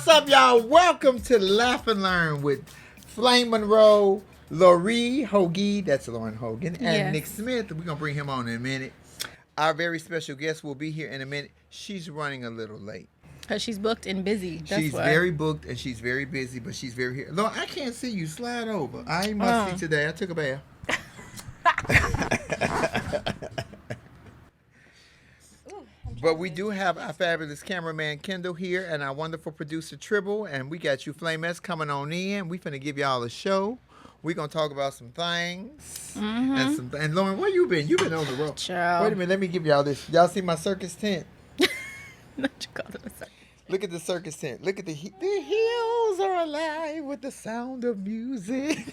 What's up, y'all? Welcome to Laugh and Learn with Flame Monroe, Laurie Hoagie, that's Lauren Hogan, and Nick Smith. We're going to bring him on in a minute. Our very special guest will be here in a minute. She's running a little late. Because she's booked and busy. She's very booked and she's very busy, but she's very here. Lord, I can't see you. Slide over. I ain't musty today. I took a bath. But we do have our fabulous cameraman Kendall here and our wonderful producer Tribble, and we got you Flamettes coming on in. We finna give y'all a show. We're gonna talk about some things and Lauren, where you been? You been on the road. Child. Wait a minute, let me give y'all this. Y'all see my circus tent? Not you call it a circus. Look at the circus tent. Look at the hills are alive with the sound of music.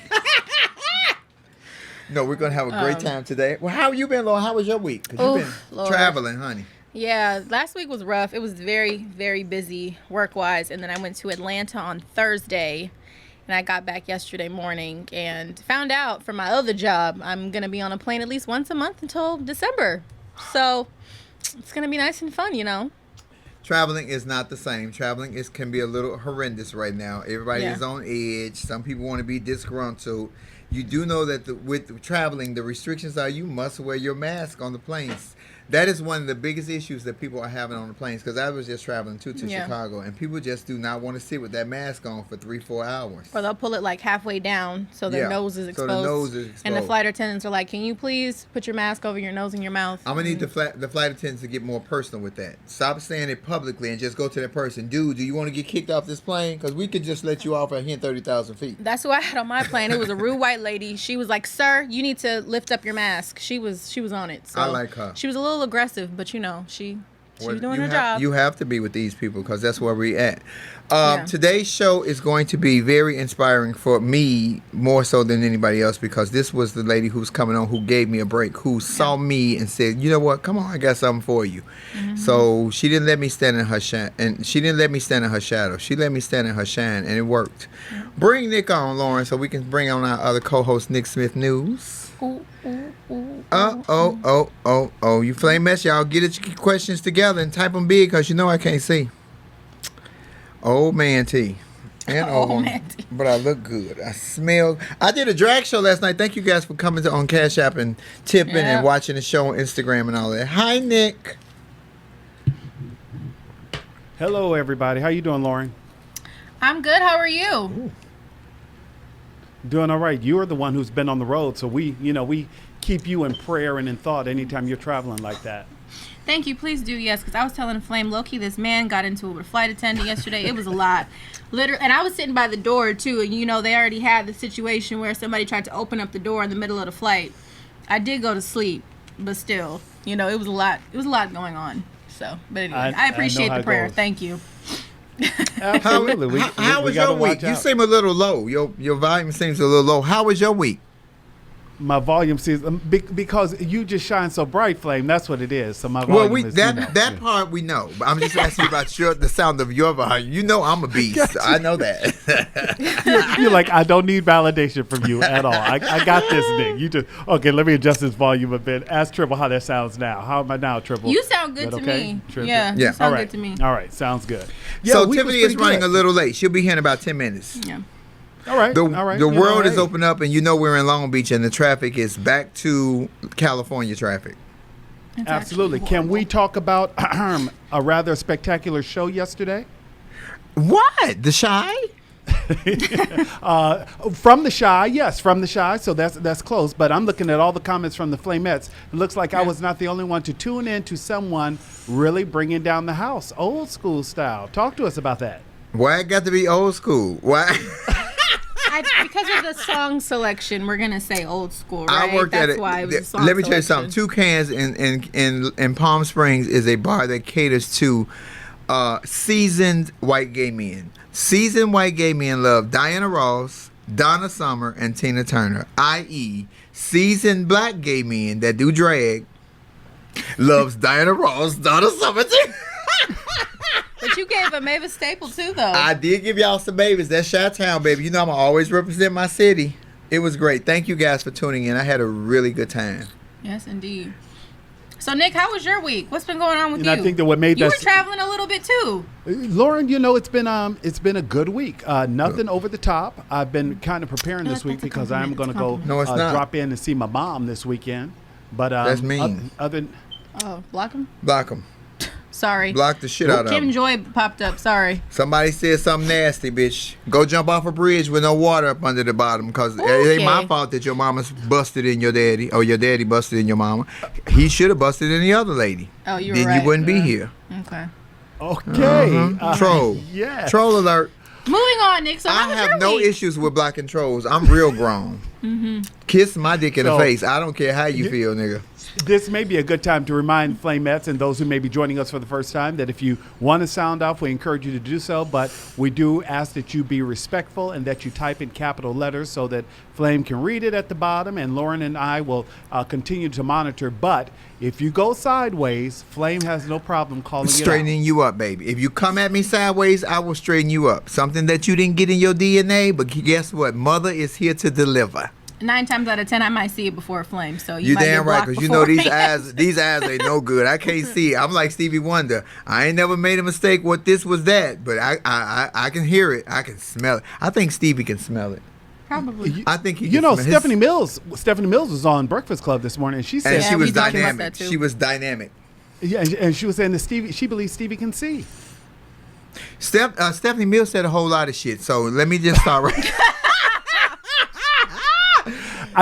No, we're gonna have a great time today. Well, how you been, Lauren? How was your week? 'Cause you've been traveling, honey. Yeah, last week was rough. It was very, very busy work-wise, and then I went to Atlanta on Thursday, and I got back yesterday morning and found out from my other job I'm going to be on a plane at least once a month until December. So it's going to be nice and fun, you know. Traveling is not the same. Traveling can be a little horrendous right now. Everybody is on edge. Some people want to be disgruntled. You do know that with traveling, the restrictions are you must wear your mask on the planes. That is one of the biggest issues that people are having on the planes, because I was just traveling to Chicago, and people just do not want to sit with that mask on for 3-4 hours. Or they'll pull it like halfway down so their nose is exposed. So the nose is exposed. And the flight attendants are like, can you please put your mask over your nose and your mouth? I'm going to need the flight attendants to get more personal with that. Stop saying it publicly and just go to that person. Dude, do you want to get kicked off this plane? Because we could just let you off at here 30,000 feet. That's who I had on my plane. It was a rude white lady. She was like, sir, you need to lift up your mask. She was on it. So I like her. She was a little aggressive, but you know, she was doing her job. You have to be with these people because that's where we at. Today's show is going to be very inspiring for me, more so than anybody else, because this was the lady who was coming on who gave me a break, who saw me and said, you know what, come on, I got something for you. So she didn't let me stand in her shine, and she didn't let me stand in her shadow. She let me stand in her shine, and it worked. Bring Nick on, Lauren, so we can bring on our other co-host, Nick Smith News. You flame mess, y'all. Get your questions together and type them big, because you know I can't see. Old man T. And old man T. But I look good. I smell. I did a drag show last night. Thank you guys for coming on Cash App and tipping and watching the show on Instagram and all that. Hi, Nick. Hello, everybody. How you doing, Lauren? I'm good. How are you? Ooh. Doing all right. You're the one who's been on the road, so we keep you in prayer and in thought anytime you're traveling like that. Thank you. Please do, yes, because I was telling Flame Loki, this man got into it with a flight attendant yesterday. It was a lot. Literally, and I was sitting by the door, too, and, you know, they already had the situation where somebody tried to open up the door in the middle of the flight. I did go to sleep, but still, you know, it was a lot. It was a lot going on. So, but anyway, I appreciate the prayer. Thank you. Absolutely. How was your week? You seem a little low. Your volume seems a little low. How was your week? My volume seems because you just shine so bright, Flame. That's what it is. So my volume is that part we know. But I'm just asking you about the sound of your volume. You know I'm a beast. Gotcha. I know that. You're like, I don't need validation from you at all. I got this, Nick. You just let me adjust this volume a bit. Ask Tribble how that sounds now. How am I now, Tribble? You sound good to me. Tribble? Yeah. You sound good to me. All right, sounds good. So Tiffany is running a little late. She'll be here in about 10 minutes. Yeah. All right. The world is hey. open up, and you know we're in Long Beach, and the traffic is back to California traffic. It's absolutely. Can we talk about a rather spectacular show yesterday? What? The Shy? From the Shy, yes, from the Shy. So that's close. But I'm looking at all the comments from the Flamettes. It looks like I was not the only one to tune in to someone really bringing down the house, old school style. Talk to us about that. Why it got to be old school? Why? Because of the song selection, we're gonna say old school, right? I worked at it. Why it was a song Let me tell you selection. something. Toucans in Palm Springs is a bar that caters to seasoned white gay men. Seasoned white gay men love Diana Ross, Donna Summer, and Tina Turner. I.e., seasoned black gay men that do drag loves Diana Ross, Donna Summer, Tina. But you gave a Mavis Staple too, though. I did give y'all some babies. That's Chi-Town, baby. You know I'm always represent my city. It was great. Thank you guys for tuning in. I had a really good time. Yes, indeed. So, Nick, how was your week? What's been going on with you? I think that what made you were traveling a little bit too. Lauren, it's been a good week. Nothing over the top. I've been kind of preparing this week because I'm going to go drop in and see my mom this weekend. But that's mean. Block him. Block him. Sorry. Block the shit out of him. Kim Joy popped up. Sorry. Somebody said something nasty, bitch. Go jump off a bridge with no water up under the bottom, because it ain't my fault that your mama's busted in your daddy, or your daddy busted in your mama. He should have busted in the other lady. Oh, you're right. Then you wouldn't be here. Okay. Okay. Troll. Yes. Troll alert. Moving on, Nick. So I have no issues with blocking trolls. I'm real grown. Kiss my dick in the face. I don't care how you feel, nigga. This may be a good time to remind Flamettes and those who may be joining us for the first time that if you want to sound off, we encourage you to do so. But we do ask that you be respectful and that you type in capital letters so that Flame can read it at the bottom, and Lauren and I will continue to monitor. But if you go sideways, Flame has no problem calling it out. Straightening you up, baby. If you come at me sideways, I will straighten you up. Something that you didn't get in your DNA, but guess what? Mother is here to deliver. 9 times out of 10, I might see it before Flame. So you You're might damn right, because these eyes ain't no good. I can't see. I'm like Stevie Wonder. I ain't never made a mistake. What this was that, but I can hear it. I can smell it. I think Stevie can smell it. Probably. I think he. Stephanie Mills was on Breakfast Club this morning, and she said she was dynamic. She was dynamic. Yeah, and she was saying that she believes Stevie can see. Stephanie Mills said a whole lot of shit. So let me just start right.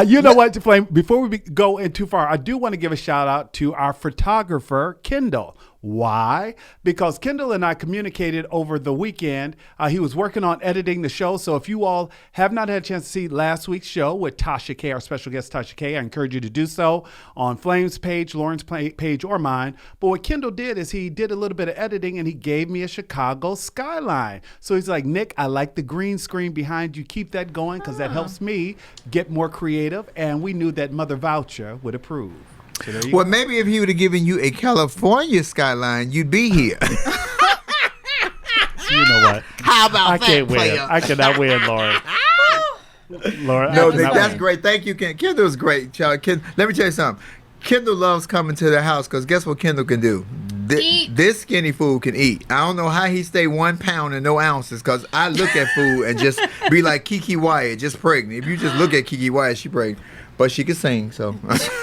You know what, Flame? Before we go in too far, I do want to give a shout out to our photographer, Kendall. Why? Because Kendall and I communicated over the weekend. He was working on editing the show. So if you all have not had a chance to see last week's show with Tasha K, our special guest Tasha K, I encourage you to do so on Flame's page, Lauren's page, or mine. But what Kendall did is he did a little bit of editing and he gave me a Chicago skyline. So he's like, Nick, I like the green screen behind you. Keep that going because that helps me get more creative. And we knew that Mother Voucher would approve. So maybe if he would have given you a California skyline, you'd be here. You know what? How about that, can't player? win. I cannot win, Lauren. Lauren, no, that's great. Thank you, Kendall's great. Let me tell you something. Kendall loves coming to the house because guess what Kendall can do? This skinny fool can eat. I don't know how he stay 1 pound and no ounces because I look at food and just be like Kiki Wyatt, just pregnant. If you just look at Kiki Wyatt, she pregnant. But she can sing, so.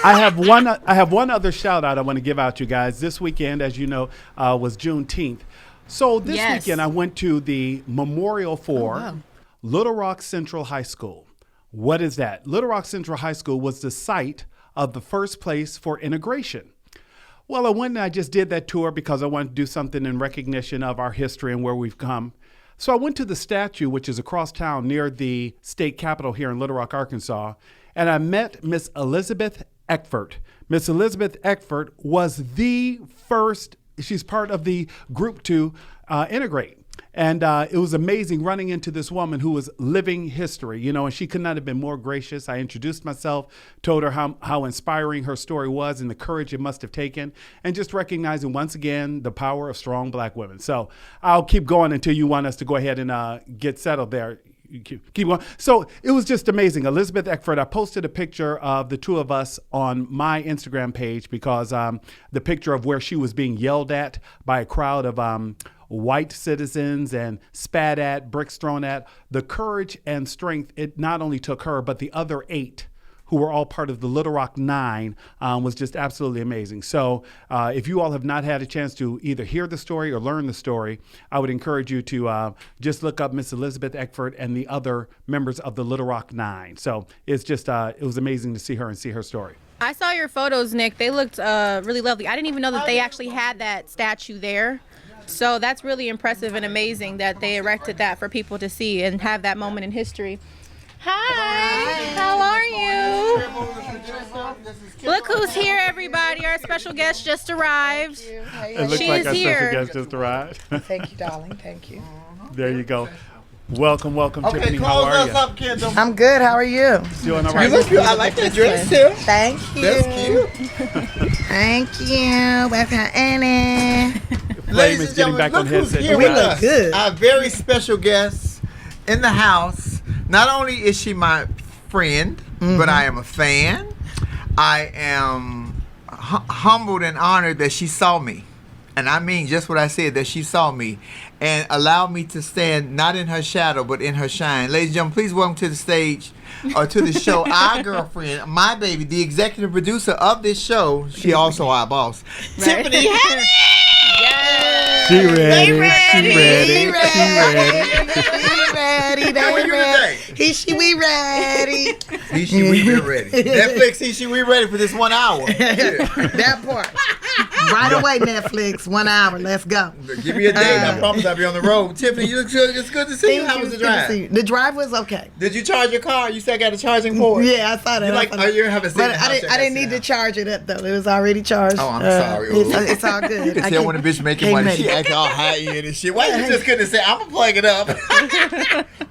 I have one other shout out I want to give out to you guys. This weekend, as you know, was Juneteenth. So this weekend I went to the memorial for Little Rock Central High School. What is that? Little Rock Central High School was the site of the first place for integration. Well, I went and I just did that tour because I wanted to do something in recognition of our history and where we've come. So I went to the statue, which is across town near the state capitol here in Little Rock, Arkansas, and I met Miss Elizabeth Eckford. Miss Elizabeth Eckford was the first, she's part of the group to integrate. And it was amazing running into this woman who was living history, and she could not have been more gracious. I introduced myself, told her how inspiring her story was and the courage it must have taken, and just recognizing once again the power of strong Black women. So I'll keep going until you want us to go ahead and get settled there. Keep going. So it was just amazing. Elizabeth Eckford, I posted a picture of the two of us on my Instagram page because the picture of where she was being yelled at by a crowd of white citizens and spat at, bricks thrown at, the courage and strength it not only took her, but the other 8 who were all part of the Little Rock 9 was just absolutely amazing. So if you all have not had a chance to either hear the story or learn the story, I would encourage you to just look up Miss Elizabeth Eckford and the other members of the Little Rock 9. So it's just, it was amazing to see her and see her story. I saw your photos, Nick. They looked really lovely. I didn't even know that they actually had that statue there. So that's really impressive and amazing that they erected that for people to see and have that moment in history. Hi, how are you? Look who's here, everybody. Our special guest just arrived. It looks like our special guest just arrived. Thank you, darling. Thank you. There you go. Welcome, Okay, Tiffany. How are you? Up, Kendall. I'm good. How are you? Doing all right. You look cute. I like that dress too. Thank you. That's cute. Thank you. Welcome, Annie. Flame is getting back on headset. Here We with look us. good. Our very special guest in the house. Not only is she my friend, but I am a fan. I am humbled and honored that she saw me. And I mean just what I said, that she saw me and allowed me to stand not in her shadow, but in her shine. Ladies and gentlemen, please welcome to the stage or to the show our girlfriend, my baby, the executive producer of this show. She also our boss, right. Tiffany Haddish. Yes. She ready. She ready. How are you today? He, she, we ready. He, she, we been ready. Netflix, he, she, we ready for this 1 hour. Yeah. That part. Right away, Netflix. 1 hour. Let's go. Give me a date. I promise I'll be on the road. Tiffany, you look good. It's good to see you. How was the drive? The drive was okay. Did you charge your car? You said I got a charging port. Yeah, I saw that. You like? Oh, you haven't seen it. I didn't need to charge it up though. It was already charged. Oh, I'm sorry. It's all good. You can tell when a bitch making money, she acting all high end and shit. Why you just couldn't say I'm gonna plug it up?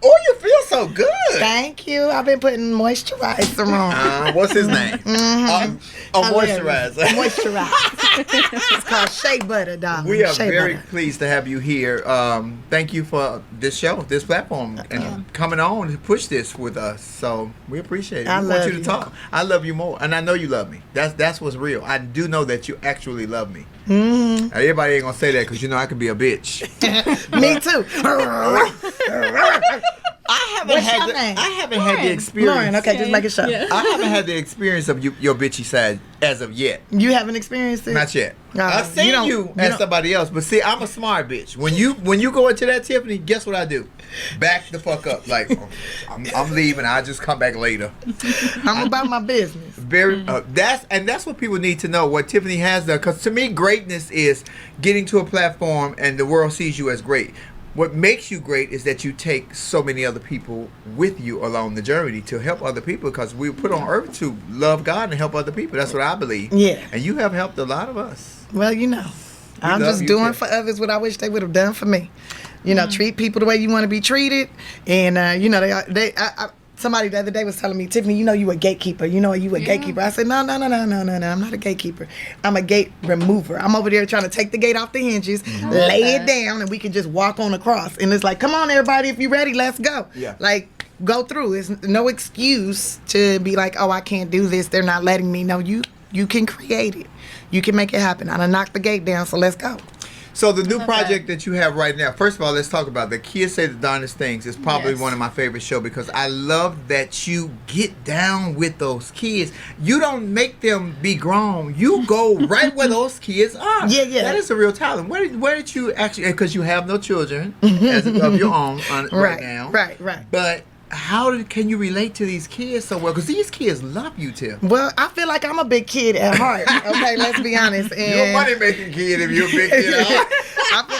Oh, you feel so good. Thank you. I've been putting moisturizer on. What's his name? Moisturizer. Moisturizer. It's called shea butter, darling. We are shea very butter. pleased to have you here. Thank you for this show, this platform, and coming on to push this with us. So we appreciate it. I We want love you to you. talk. I love you more, and I know you love me. That's what's real. I do know that you actually love me. Mm-hmm. Everybody ain't gonna say that because you know I could be a bitch. Me too. I haven't What's had your the, name? I haven't had the experience. Lauren, okay, just make it sure. Yeah. I haven't had the experience of your bitchy side as of yet. You haven't experienced it? Not yet. No, I've seen you as don't- somebody else, but see, I'm a smart bitch. When you go into that, Tiffany, guess what I do? Back the fuck up. Like I'm leaving. I'll just come back later. I'm about my business. Very. That's what people need to know. What Tiffany has done, because to me, greatness is getting to a platform and the world sees you as great. What makes you great is that you take so many other people with you along the journey to help other people, because we were put on earth to love God and help other people. That's what I believe. Yeah. And you have helped a lot of us. Well, you know, I'm love just you, doing Tiff. for others what I wish they would have done for me. You know, treat people the way you want to be treated. And, you know, somebody the other day was telling me, Tiffany, you know you a gatekeeper. You know you a gatekeeper. I said, no. I'm not a gatekeeper. I'm a gate remover. I'm over there trying to take the gate off the hinges, lay it down, and we can just walk on across. And it's like, come on, everybody, if you're ready, let's go. Yeah. Like, go through. It's no excuse to be like, oh, I can't do this. They're not letting me. No, you can create it. You can make it happen. I done knocked the gate down, so let's go. So the new project that you have right now, first of all, let's talk about The Kids Say the Darndest Things. Is probably one of my favorite shows, because I love that you get down with those kids. You don't make them be grown. You go right where those kids are. Yeah. That is a real talent. Where did you actually, because you have no children as of your own right now. Right. But can you relate to these kids so well? Because these kids love you, Tiff. Well, I feel like I'm a big kid at heart. Okay, let's be honest. And You're a money-making kid if you're a big kid at heart.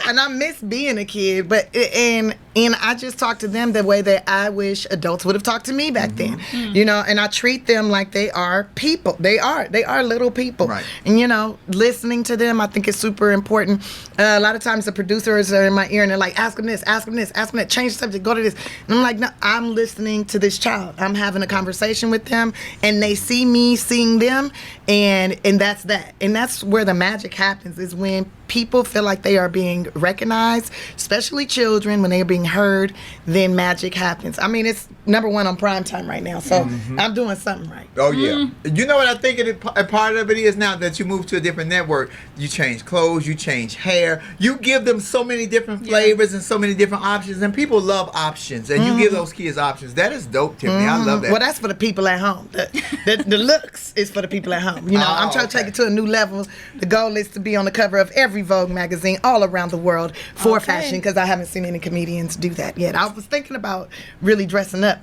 and I miss being a kid, but and I just talk to them the way that I wish adults would have talked to me back then. You know, and I treat them like they are people. They are little people. Right. And you know, listening to them, I think is super important. A lot of times the producers are in my ear and they're like, ask them this, ask them that, change the subject, go to this. And I'm like, no, I'm listening to this child. I'm having a conversation with them, and they see me seeing them, and that's that. And that's where the magic happens, is when people feel like they are being recognized, especially children, when they are being heard, then magic happens. I mean, it's number one on primetime right now, so I'm doing something right. Oh, yeah. You know what I think a part of it is now that you move to a different network? You change clothes, you change hair, you give them so many different flavors and so many different options, and people love options, and you give those kids options. That is dope, Tiffany. I love that. Well, that's for the people at home. The looks is for the people at home. You know, I'm trying to take it to a new level. The goal is to be on the cover of every Vogue magazine all around the world for fashion, because I haven't seen any comedians do that yet. I was thinking about really dressing up,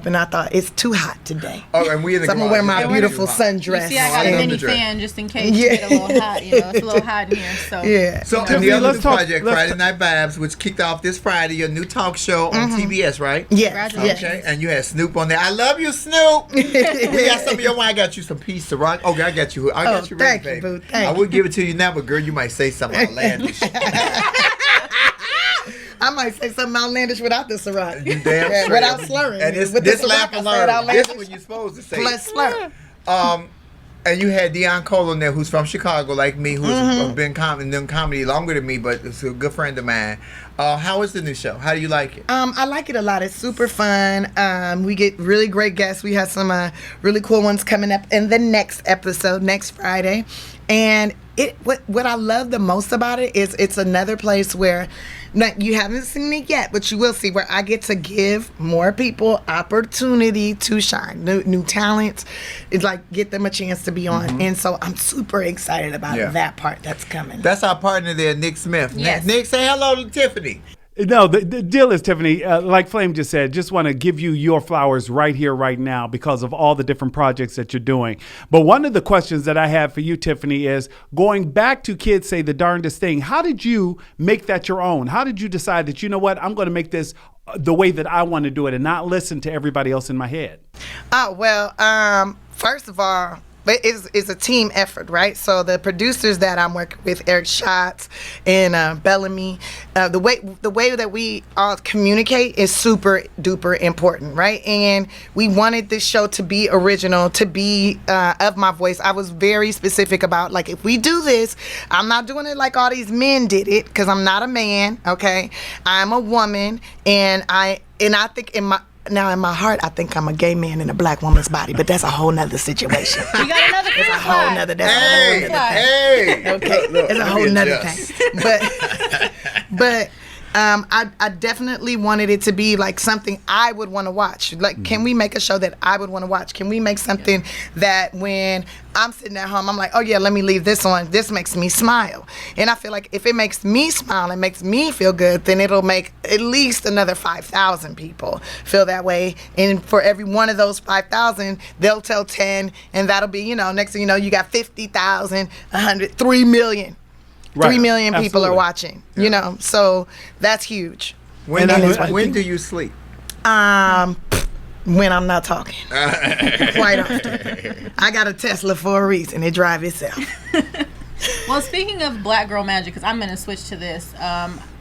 and I thought it's too hot today. Oh, and we in the So I'm gonna wear my garage. beautiful sundress. See, I got I a love mini the dress. fan just in case you get a little hot. You know, it's a little hot in here. So Yeah. So, and Tiffany, the other let's new talk- project, let's Friday Night Vibes, which kicked off this Friday, your new talk show on TBS, right? Yes. Congratulations. Okay, and you had Snoop on there. I love you, Snoop. We got some of your wine. I got you some peace to rock. Okay, I got you. I got you ready, thank you, baby. boo. Thank I you. would give it to you now, but girl, you might say something outlandish. I might say something outlandish without the Ciroc. You damn straight. Without slurring. And it's With this the laugh Ciroc, I alone. said This outlandish. what you're supposed to say. Plus slur. And you had Deion Cole on there, who's from Chicago, like me, who's been done comedy longer than me, but is a good friend of mine. How is the new show? How do you like it? I like it a lot. It's super fun. We get really great guests. We have some really cool ones coming up in the next episode, next Friday. And what I love the most about it is it's another place where you haven't seen it yet, but you will see, where I get to give more people opportunity to shine, new talents. It's like get them a chance to be on. And so I'm super excited about that part that's coming. That's our partner there, Nick Smith. Yes. Nick, say hello to Tiffany. No, the deal is, Tiffany, like Flame just said, just want to give you your flowers right here, right now, because of all the different projects that you're doing. But one of the questions that I have for you, Tiffany, is going back to Kids Say the Darndest Thing. How did you make that your own? How did you decide that, you know what, I'm going to make this the way that I want to do it and not listen to everybody else in my head? First of all, it's a team effort, right? So the producers that I'm working with, Eric Schatz and Bellamy, the way that we all communicate is super duper important, right? And we wanted this show to be original, to be of my voice. I was very specific about, like, if we do this, I'm not doing it like all these men did it, because I'm not a man, okay? I'm a woman, and I think in my heart, I think I'm a gay man in a black woman's body, but that's a whole nother situation. We got another It's a whole nother. That's a whole nother thing. Hey, Okay, look, it's a whole nother thing. But I definitely wanted it to be like something I would want to watch. Like, can we make a show that I would want to watch? Can we make something that when I'm sitting at home, I'm like, oh yeah, let me leave this on. This makes me smile. And I feel like if it makes me smile and makes me feel good, then it'll make at least another 5,000 people feel that way. And for every one of those 5,000, they'll tell 10, and that'll be, next thing you know, you got 50,000, 100, 3 million. Right. 3 million people Absolutely. are watching, so that's huge. When And do you sleep? When I'm not talking. Quite often. I got a Tesla for a reason. It drives itself. Well, speaking of Black Girl Magic, because I'm going to switch to this.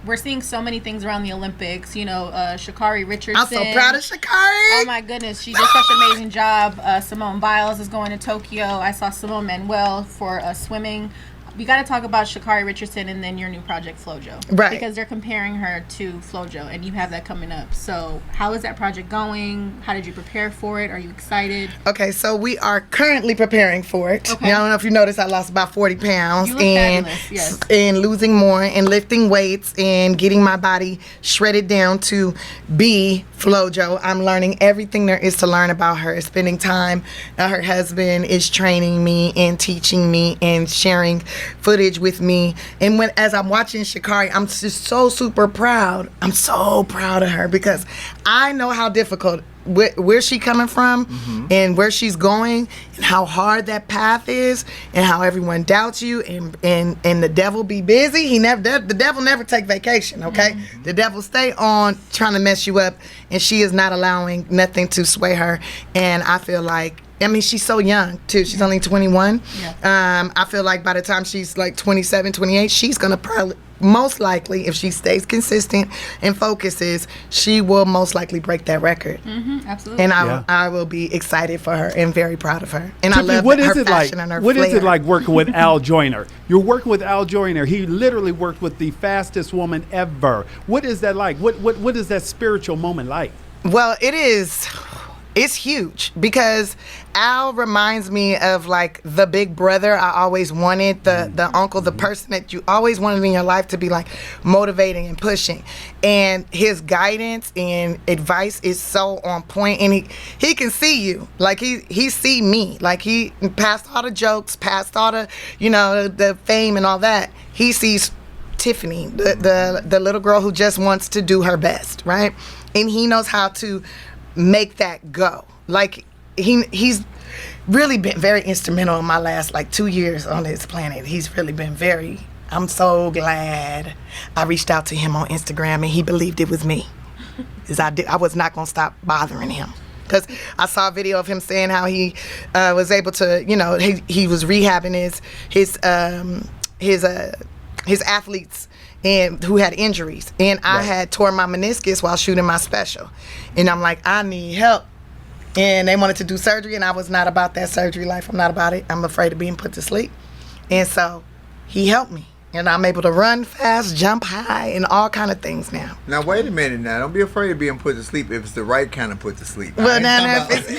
We're seeing so many things around the Olympics. Sha'Carri Richardson. I'm so proud of Sha'Carri. Oh my goodness, she did such an amazing job. Simone Biles is going to Tokyo. I saw Simone Manuel for swimming. We got to talk about Sha'Carri Richardson and then your new project, FloJo. Right. Because they're comparing her to FloJo, and you have that coming up. So how is that project going? How did you prepare for it? Are you excited? Okay, so we are currently preparing for it. Okay. Now, I don't know if you noticed, I lost about 40 pounds. You look fabulous, yes. And losing more and lifting weights and getting my body shredded down to be FloJo. I'm learning everything there is to learn about her. Spending time. Her husband is training me and teaching me and sharing footage with me. And as I'm watching Sha'Carri, I'm just so super proud. I'm so proud of her, because I know how difficult where she coming from and where she's going, and how hard that path is, and how everyone doubts you, and the devil be busy. The devil never take vacation, okay? The devil stay on trying to mess you up, and she is not allowing nothing to sway her. And I feel like, she's so young too. She's only 21. Yeah. I feel like by the time she's like 27, 28, she's gonna probably, most likely, if she stays consistent and focuses, she will most likely break that record. Absolutely. And I will be excited for her and very proud of her. And Tiffany, I love her passion and her What flair. is it like working with Al Joyner? You're working with Al Joyner. He literally worked with the fastest woman ever. What is that like? What is that spiritual moment like? Well, it's huge, because Al reminds me of like the big brother I always wanted, the uncle, the person that you always wanted in your life to be like motivating and pushing. And his guidance and advice is so on point, and he can see you. Like he see me. Like he, past all the jokes, past all the, the fame and all that, he sees Tiffany, the little girl who just wants to do her best, right? And he knows how to make that go. Like he's really been very instrumental in my last 2 years on this planet. He's really been I'm so glad I reached out to him on Instagram and he believed it was me. Because I was not gonna stop bothering him. Because I saw a video of him saying how he was able to, he was rehabbing his athletes and who had injuries, and I had tore my meniscus while shooting my special, and I'm like, I need help, and they wanted to do surgery, and I was not about that surgery life. I'm not about it. I'm afraid of being put to sleep, and so he helped me, And I'm able to run fast, jump high, and all kind of things now. Now wait a minute. Now don't be afraid of being put to sleep if it's the right kind of put to sleep. Well, now if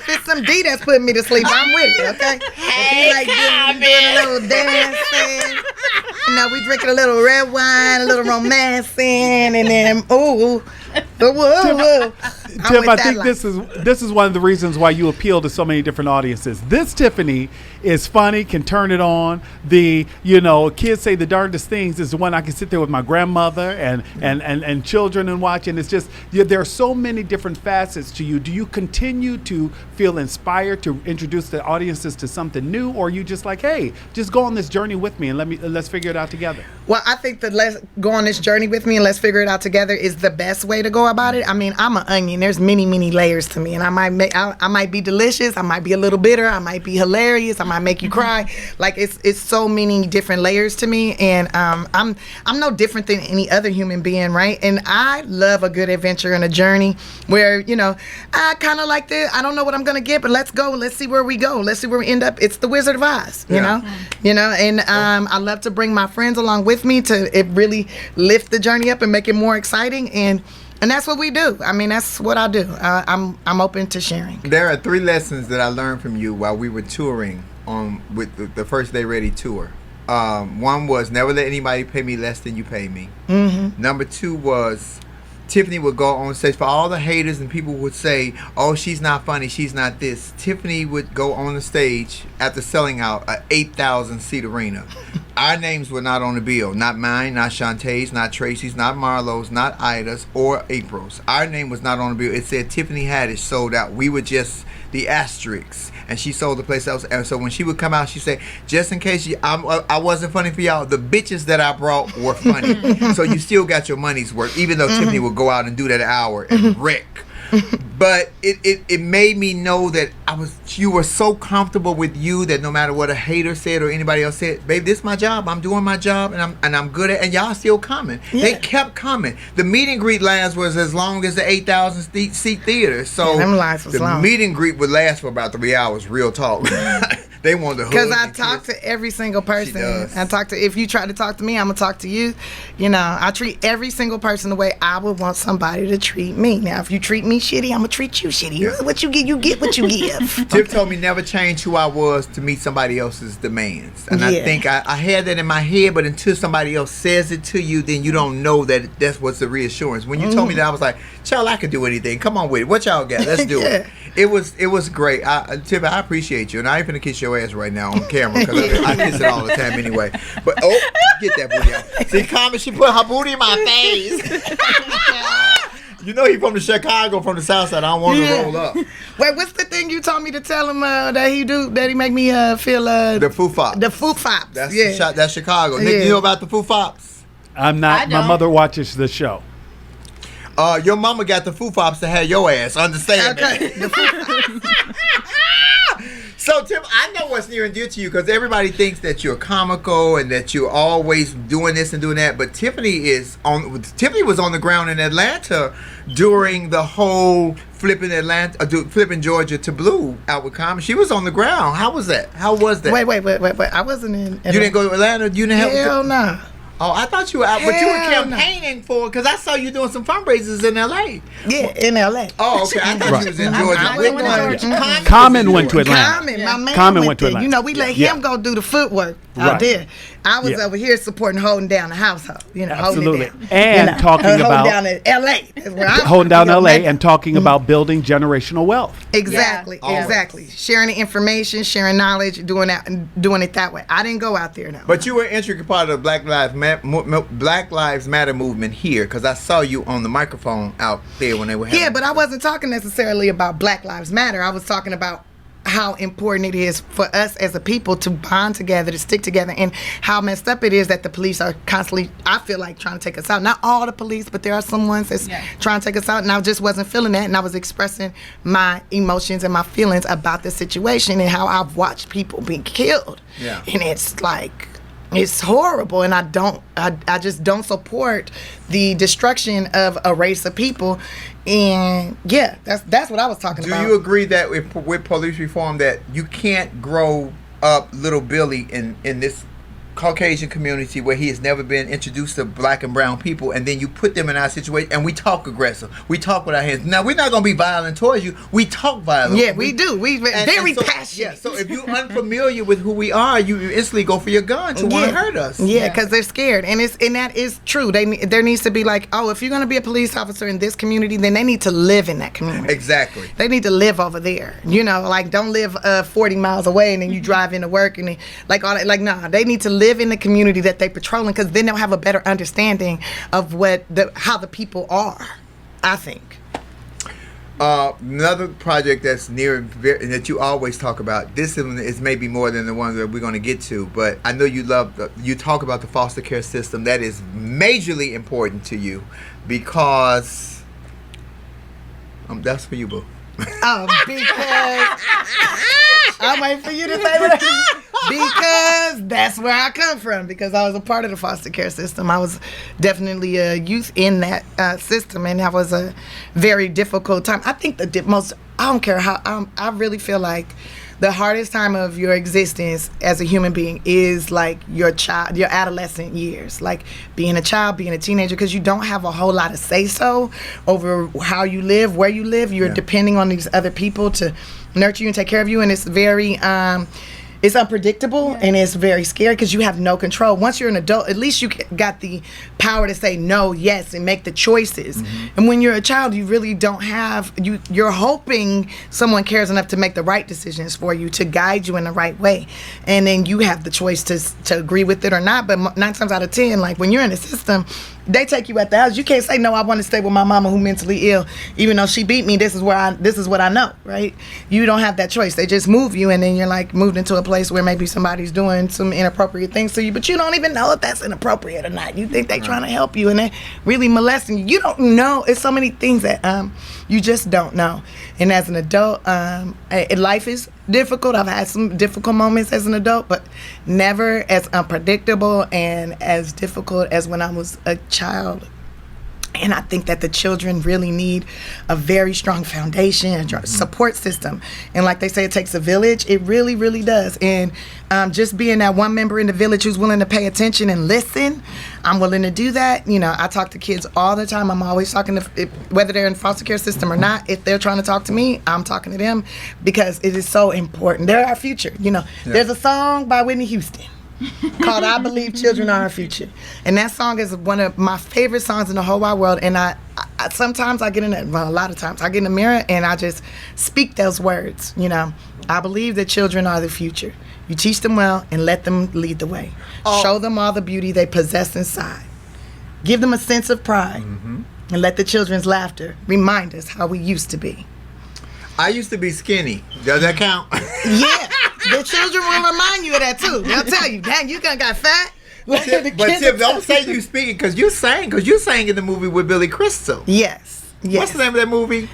it's some D that's putting me to sleep, I'm with it. Okay. Hey, if he doing a little dancing, we drinking a little red wine, a little romancing, and then whoa. Tiff, I think this is one of the reasons why you appeal to so many different audiences. This Tiffany is funny, can turn it on. The kids say the darndest things is the one I can sit there with my grandmother and children and watch. And it's just there are so many different facets to you. Do you continue to feel inspired to introduce the audiences to something new, or are you just like, hey, just go on this journey with me and let's figure it out together? Well, I think that let's go on this journey with me and let's figure it out together is the best way to go about it. I mean, I'm an onion. There's many layers to me, and I might be delicious. I might be a little bitter. I might be hilarious. I might make you cry. Like it's so many different layers to me, and I'm no different than any other human being, right? And I love a good adventure and a journey where I kind of like this. I don't know what I'm gonna get, but let's go. Let's see where we go. Let's see where we end up. It's the Wizard of Oz, you know. And I love to bring my friends along with me to really lift the journey up and make it more exciting. And that's what we do. I mean, that's what I do. I'm open to sharing. There are 3 lessons that I learned from you while we were touring with the First Day Ready tour. One was never let anybody pay me less than you pay me. Mm-hmm. Number 2 was Tiffany would go on stage for all the haters and people would say, oh, she's not funny, she's not this. Tiffany would go on the stage after selling out a 8,000 seat arena. Our names were not on the bill. Not mine, not Shantae's, not Tracy's, not Marlo's, not Ida's, or April's. Our name was not on the bill. It said Tiffany Haddish sold out. We were just the asterisks. And she sold the place else. And so when she would come out, she'd say, just in case I wasn't funny for y'all, the bitches that I brought were funny. So you still got your money's worth, even though Tiffany would go out and do that hour and wreck. But it made me know that you were so comfortable with you that no matter what a hater said or anybody else said, babe, this is my job. I'm doing my job and I'm good at it. And y'all still coming. Yeah. They kept coming. The meet and greet lines was as long as the 8,000 seat theater. So them lines was long. Meet and greet would last for about 3 hours. Real talk. They wanted to hug. Because I talk to every single person. If you try to talk to me, I'm gonna talk to you. I treat every single person the way I would want somebody to treat me. Now, if you treat me shitty, I'm gonna treat you shitty. Yeah. What you get what you give. Tiff told me never change who I was to meet somebody else's demands. And I think I had that in my head, but until somebody else says it to you, then you don't know that that's what's the reassurance. When you told me that, I was like, child, I could do anything. Come on with it. What y'all got? Let's do it. It was great. Tiff, I appreciate you. And I ain't finna kiss your ass right now on camera because I kiss it all the time anyway. But get that booty out. See, Carmen, she put her booty in my face. You know he from the Chicago, from the South Side. I don't want to roll up. Wait, what's the thing you told me to tell him that he make me feel the Foo Fops. The Foo Fops. That's Chicago. Nick, you know about the Foo Fops? I'm not. My mother watches the show. Your mama got the Foo Fops to have your ass. Understand that? So, Tim, I know what's near and dear to you because everybody thinks that you're comical and that you're always doing this and doing that. But Tiffany was on the ground in Atlanta during the whole flipping Georgia to blue out with Common. She was on the ground. How was that? Wait. I wasn't in Atlanta. You didn't go to Atlanta? You didn't have Hell no. Oh, I thought you were out, but you were campaigning for, because I saw you doing some fundraisers in L.A. Yeah, in L.A. Oh, okay. I thought you was in Georgia. Common went to Atlanta. My man Common went to Atlanta. We let him go do the footwork out there. I was over here supporting, holding down the household. Absolutely. Holding it down. And talking about holding down in L.A. That's where I'm holding down L.A. and talking about building generational wealth. Exactly. Sharing the information, sharing knowledge, doing it that way. I didn't go out there now. But you were an intricate part of the Black Lives Matter movement here, because I saw you on the microphone out there when they were having. Yeah, but I wasn't talking necessarily about Black Lives Matter. I was talking about how important it is for us as a people to bond together, to stick together, and how messed up it is that the police are constantly, I feel like, trying to take us out. Not all the police, but there are some ones that's trying to take us out, and I just wasn't feeling that, and I was expressing my emotions and my feelings about the situation and how I've watched people be killed. Yeah. And it's like, it's horrible, and I just don't support the destruction of a race of people. And that's what I was talking about. Do you agree that with police reform that you can't grow up little Billy in this Caucasian community where he has never been introduced to black and brown people, and then you put them in our situation, and we talk aggressive. We talk with our hands. Now, we're not going to be violent towards you. We talk violent. Yeah, we do. We very passionate. Yeah, so if you're unfamiliar with who we are, you instantly go for your gun to want to hurt us. Yeah, because they're scared, and that is true. There needs to be like, oh, if you're going to be a police officer in this community, then they need to live in that community. Exactly. They need to live over there. You know, like don't live 40 miles away and then you drive into work and like all that. Like, nah, they need to live in the community that they patrolling, because then they'll have a better understanding of how the people are, I think. Another project that's near that you always talk about. This is maybe more than the one that we're going to get to, but I know you talk about the foster care system. That is majorly important to you because that's for you, boo. Because I'm waiting for you to say that. Because that's where I come from. Because I was a part of the foster care system. I was definitely a youth in that system, and that was a very difficult time. I think I don't care how, I really feel like the hardest time of your existence as a human being is like your adolescent years, like being a child, being a teenager, because you don't have a whole lot of say-so over how you live, where you live. You're depending on these other people to nurture you and take care of you, and it's very it's unpredictable and it's very scary because you have no control. Once you're an adult, at least you got the power to say no, yes, and make the choices. And when you're a child, you really don't have, you're hoping someone cares enough to make the right decisions for you, to guide you in the right way. And then you have the choice to agree with it or not. But 9 times out of 10, like when you're in the system, they take you at the house. You can't say, no, I want to stay with my mama who's mentally ill, even though she beat me. This is what I know, right? You don't have that choice. They just move you, and then you're like moved into a place where maybe somebody's doing some inappropriate things to you, but you don't even know if that's inappropriate or not. You think they're trying to help you, and they're really molesting you. You don't know. It's so many things that you just don't know. And as an adult, life is difficult. I've had some difficult moments as an adult, but never as unpredictable and as difficult as when I was a child. And I think that the children really need a very strong foundation, a support system. And like they say, it takes a village. It really, really does. And just being that one member in the village who's willing to pay attention and listen, I'm willing to do that. You know, I talk to kids all the time. I'm always talking to, whether they're in foster care system or not, if they're trying to talk to me, I'm talking to them because it is so important. They're our future. You know, there's a song by Whitney Houston called I Believe Children Are Our Future. And that song is one of my favorite songs in the whole wide world. And I sometimes I get in it, well, a lot of times I get in the mirror and I just speak those words. You know, I believe that children are the future. You teach them well and let them lead the way. Show them all the beauty they possess inside. Give them a sense of pride. And let the children's laughter remind us how we used to be. I used to be skinny. Does that count? Yeah. The children will remind you of that too. They'll tell you, dang, you got fat. But Tip, don't say you speaking because you sang in the movie with Billy Crystal. Yes. What's the name of that movie?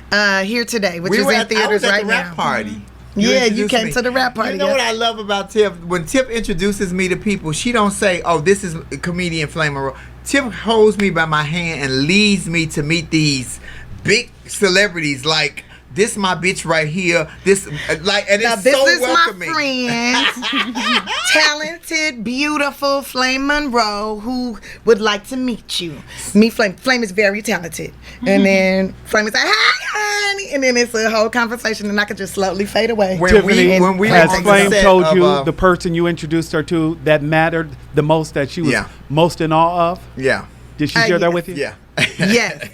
Here Today, which is in theaters right now. I was at the rap party. You came to the rap party. You know what I love about Tip? When Tip introduces me to people, she don't say, "Oh, this is comedian Flame Monroe." Tip holds me by my hand and leads me to meet these big celebrities like. This my bitch right here. This and it's this so is welcoming. My friend, talented, beautiful Flame Monroe, who would like to meet you. Flame. Flame is very talented, and then Flame is like, "Hi, honey," and then it's a whole conversation, and I could just slowly fade away. Tiffany, has Flame told you the the person you introduced her to that mattered the most, that she was most in awe of? Yeah. Did she share that with you? Yeah. yes.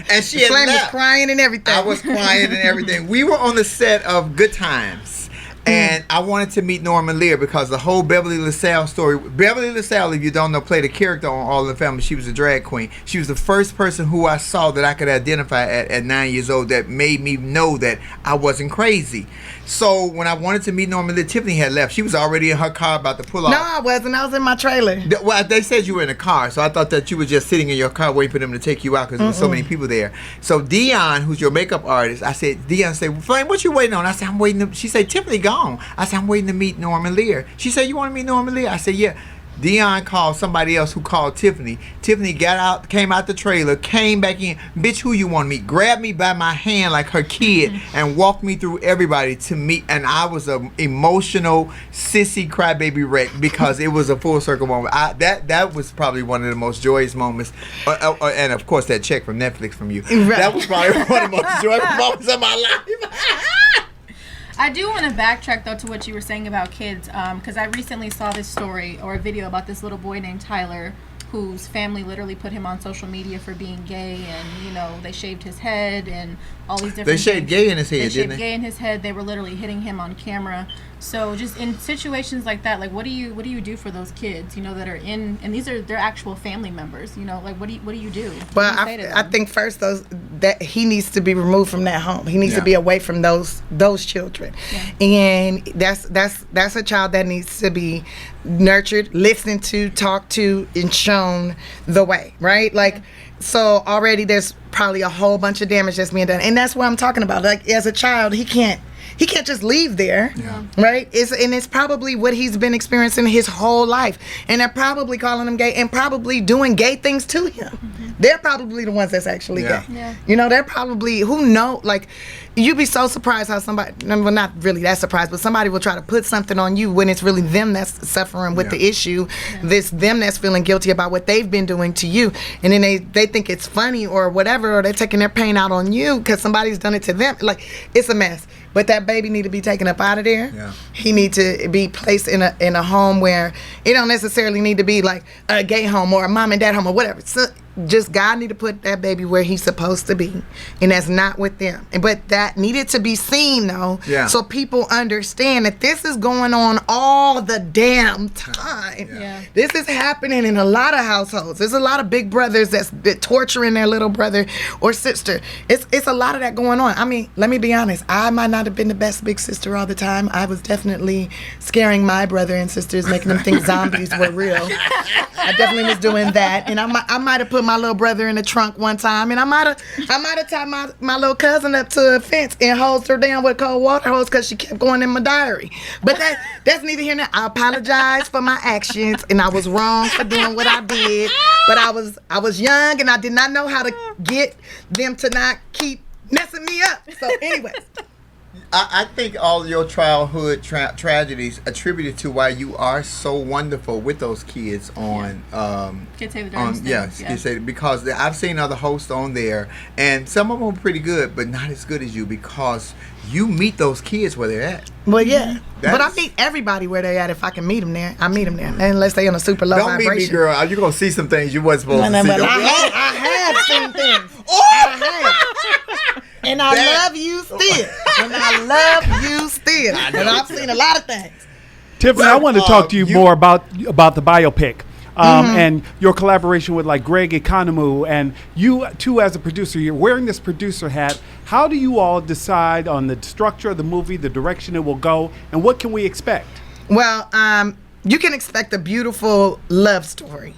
And she had Flame was left. crying and everything. I was crying and everything. We were on the set of Good Times. And I wanted to meet Norman Lear because the whole Beverly LaSalle story. Beverly LaSalle, if you don't know, played a character on All in the Family. She was a drag queen. She was the first person who I saw that I could identify at 9 years old that made me know that I wasn't crazy. So when I wanted to meet Norman Lear, Tiffany had left. She was already in her car about to pull off. No, I wasn't. I was in my trailer. Well, they said you were in a car, so I thought that you were just sitting in your car waiting for them to take you out because there were so many people there. So Dion, who's your makeup artist, I said, Dion said, Flame, what you waiting on? I said, I'm waiting. She said, Tiffany gone. I said, I'm waiting to meet Norman Lear. She said, you want to meet Norman Lear? I said, yeah. Dion called somebody else who called Tiffany. Tiffany came out the trailer, came back in. Bitch, who you want to meet? Grabbed me by my hand like her kid and walked me through everybody to meet. And I was an emotional sissy crybaby wreck because it was a full circle moment. That was probably one of the most joyous moments. And of course, that check from Netflix from you. Right. That was probably one of the most joyous moments of my life. I do want to backtrack, though, to what you were saying about kids, because I recently saw this story or a video about this little boy named Tyler, whose family literally put him on social media for being gay, and, you know, they shaved his head and all these different things. They shaved gay in his head, didn't they? They shaved gay in his head. They were literally hitting him on camera. So just in situations like that, like, what do you do for those kids, you know, that are in, and these are their actual family members, you know, like, what do you do? Well, I think first that he needs to be removed from that home. He needs to be away from those children, and that's a child that needs to be nurtured, listened to, talked to, and shown the way, right? Like, so already there's probably a whole bunch of damage that's being done, and that's what I'm talking about. Like, as a child, he can't just leave there, right? It's probably what he's been experiencing his whole life, and they're probably calling him gay and probably doing gay things to him. Mm-hmm. They're probably the ones that's actually gay. Yeah. You know, they're probably, who know, like, you'd be so surprised how somebody, well, not really that surprised, but somebody will try to put something on you when it's really them that's suffering with the issue. This them that's feeling guilty about what they've been doing to you, and then they think it's funny or whatever, or they're taking their pain out on you because somebody's done it to them. Like, it's a mess. But that baby need to be taken up out of there. Yeah. He need to be placed in a home where it don't necessarily need to be like a gay home or a mom and dad home or whatever. So just God need to put that baby where he's supposed to be, and that's not with them. But that needed to be seen, though, so people understand that this is going on all the damn time. This is happening in a lot of households. There's a lot of big brothers that's torturing their little brother or sister. It's a lot of that going on. I mean, let me be honest. I might not have been the best big sister all the time. I was definitely scaring my brother and sisters, making them think zombies were real. I definitely was doing that, and I might have put my little brother in the trunk one time, and I might have tied my little cousin up to a fence and hosed her down with a cold water hose because she kept going in my diary. But that's neither here nor there. I apologize for my actions, and I was wrong for doing what I did. But I was young, and I did not know how to get them to not keep messing me up. So, anyways. I think all your childhood tragedies attributed to why you are so wonderful with those kids on Kids Say the Darndest Things. Yes, Kids Say, because I've seen other hosts on there, and some of them are pretty good, but not as good as you, because you meet those kids where they're at. Well, yeah. But I meet everybody where they're at. If I can meet them there, I meet them there. Unless they on a super low vibration. Don't meet me, girl. You're going to see some things you wasn't supposed to see. But I have seen things. I have. And I love you still. And I've seen a lot of things. Tiffany, I want to talk to you more about the biopic. And your collaboration with like Greg Economou, and you too as a producer, you're wearing this producer hat. How do you all decide on the structure of the movie, the direction it will go, and what can we expect? Well, you can expect a beautiful love story.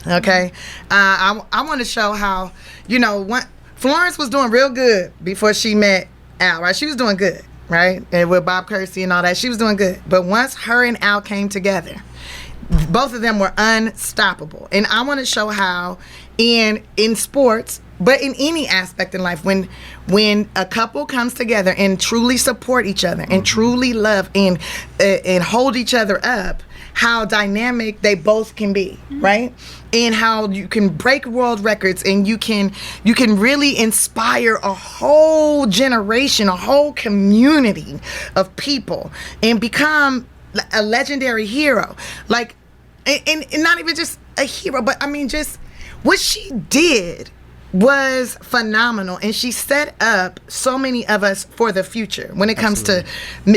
Okay, I want to show how, you know, Florence was doing real good before she met Al, right? She was doing good, right? And with Bob Kersey and all that, she was doing good. But once her and Al came together, both of them were unstoppable. And I want to show how in sports, but in any aspect in life, when a couple comes together and truly support each other and truly love and hold each other up, how dynamic they both can be, right? And how you can break world records, and you can really inspire a whole generation, a whole community of people, and become a legendary hero. Like, and not even just a hero, but I mean, just what she did was phenomenal, and she set up so many of us for the future when it comes to,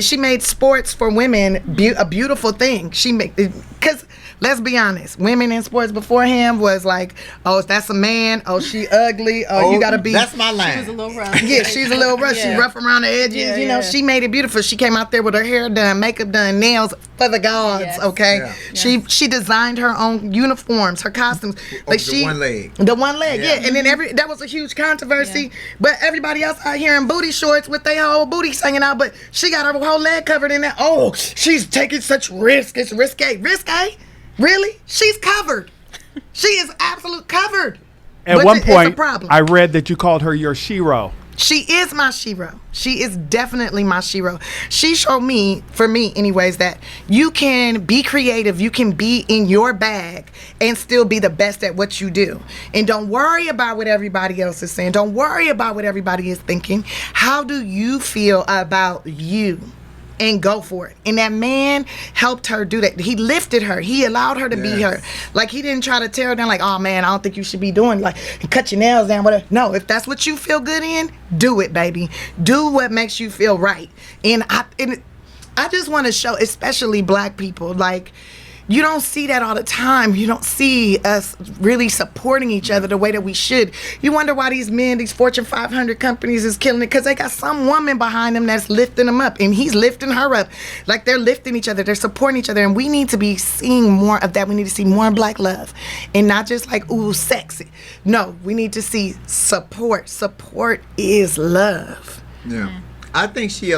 she made sports for women a beautiful thing. She made, because let's be honest, women in sports beforehand was like, oh, that's a man, oh, she ugly, oh, you gotta be, that's my line. She was a little rough. Yeah, she's a little rough. She's rough around the edges. You know, she made it beautiful. She came out there with her hair done, makeup done, nails for the gods. Okay, she designed her own uniforms, her costumes. Like the one leg. The one leg, and then that was a huge controversy. But everybody else out here in booty shorts with their whole booties hanging out, but she got her whole leg covered in that. Oh, she's taking such risk. It's risque. Really? She's covered. She is absolute covered. At But one it's a point, problem. I read that you called her your shero. She is my shero. She is definitely my shero. She showed me, for me anyways, that you can be creative, you can be in your bag and still be the best at what you do. And don't worry about what everybody else is saying. Don't worry about what everybody is thinking. How do you feel about you? And go for it. And that man helped her do that. He lifted her. He allowed her to be her. Like, he didn't try to tear her down like, oh man, I don't think you should be doing, like, and cut your nails down, whatever. No, if that's what you feel good in, do it, baby. Do what makes you feel right. And I just want to show, especially black people, like, you don't see that all the time. You don't see us really supporting each other the way that we should. You wonder why these men, these Fortune 500 companies is killing it, because they got some woman behind them that's lifting them up, and he's lifting her up. Like, they're lifting each other. They're supporting each other, and we need to be seeing more of that. We need to see more black love, and not just like, ooh, sexy. No, we need to see support. Support is love. Yeah. I think she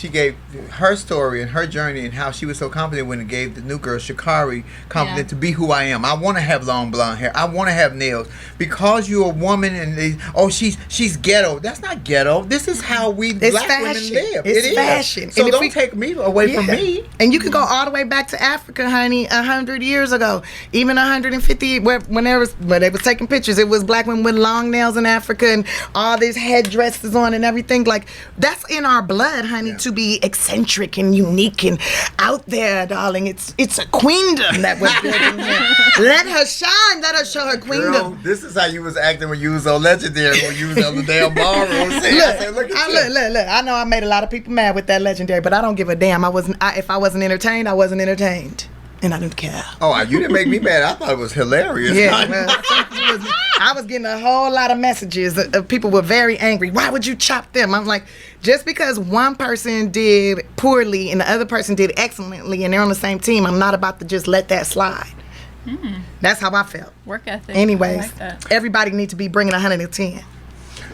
gave her story and her journey and how she was so confident when it gave the new girl, Sha'Carri, confident to be who I am. I want to have long blonde hair. I want to have nails. Because you're a woman and she's ghetto. That's not ghetto. This is how we black fashion. women live. It's fashion. So and don't take me away from me. And you can go all the way back to Africa, honey, 100 years ago. Even 150, when they was taking pictures, it was black women with long nails in Africa and all these headdresses on and everything. Like, that's in our blood, honey, to be eccentric and unique and out there, darling. It's a queendom that we're building here. Let her shine. Let her show her queendom. Girl, this is how you was acting when you was on Legendary, when you was on the damn ballroom. Look. I know I made a lot of people mad with that Legendary, but I don't give a damn. If I wasn't entertained, I wasn't entertained. And I didn't care. Oh, you didn't make me mad. I thought it was hilarious. Yeah, well, I was getting a whole lot of messages of people were very angry. Why would you chop them? I'm like, just because one person did poorly and the other person did excellently and they're on the same team, I'm not about to just let that slide. That's how I felt. Work ethic. Anyways, I like that. Everybody needs to be bringing 110.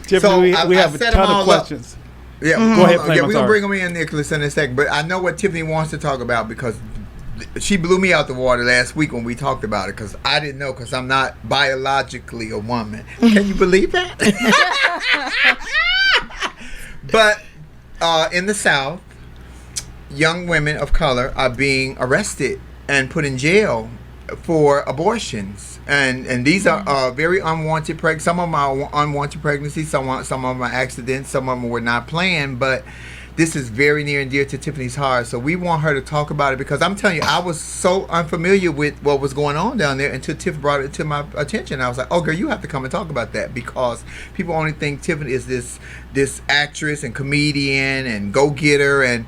Tiffany, we have a ton of questions. Yeah, Go ahead, Flame. we're going to bring them in, Nicholas, in a second. But I know what Tiffany wants to talk about because she blew me out the water last week when we talked about it because I didn't know because I'm not biologically a woman. Can you believe that? But in the South, young women of color are being arrested and put in jail for abortions. And these are very unwanted pregnancies. Some of them are unwanted pregnancies. Some of them are accidents. Some of them were not planned. But this is very near and dear to Tiffany's heart. So we want her to talk about it because I'm telling you, I was so unfamiliar with what was going on down there until Tiff brought it to my attention. I was like, oh, girl, you have to come and talk about that because people only think Tiffany is this actress and comedian and go-getter and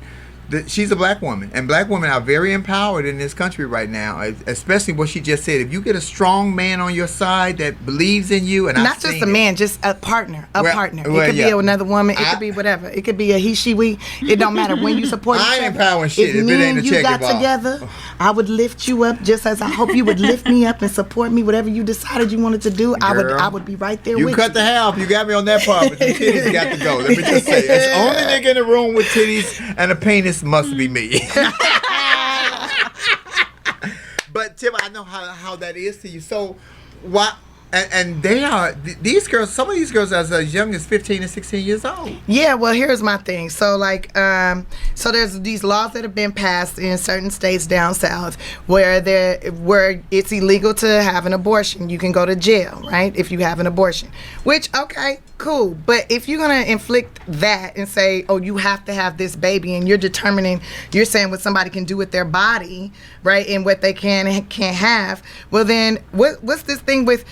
she's a black woman, and black women are very empowered in this country right now, especially what she just said. If you get a strong man on your side that believes in you, and not just a man, just a partner, partner. It could be another woman. It could be whatever. It could be a he, she, we. It don't matter. When you support each other. I ain't empowering shit if it ain't a check you got involved. together, I would lift you up just as I hope you would lift me up and support me. Whatever you decided you wanted to do, I would be right there with you. You cut the half. You got me on that part, but the titties got to go. Let me just say, it's only nigga in the room with titties and a penis must be me. But Tim, I know how that is to you. So why? And they are these girls. Some of these girls are as young as 15 and 16 years old. Yeah, well, here's my thing. So so there's these laws that have been passed in certain states down south where it's illegal to have an abortion. You can go to jail, right, if you have an abortion. Which, okay, cool. But if you're gonna inflict that and say, oh, you have to have this baby, and you're saying what somebody can do with their body, right, and what they can and can't have. Well, then what's this thing with,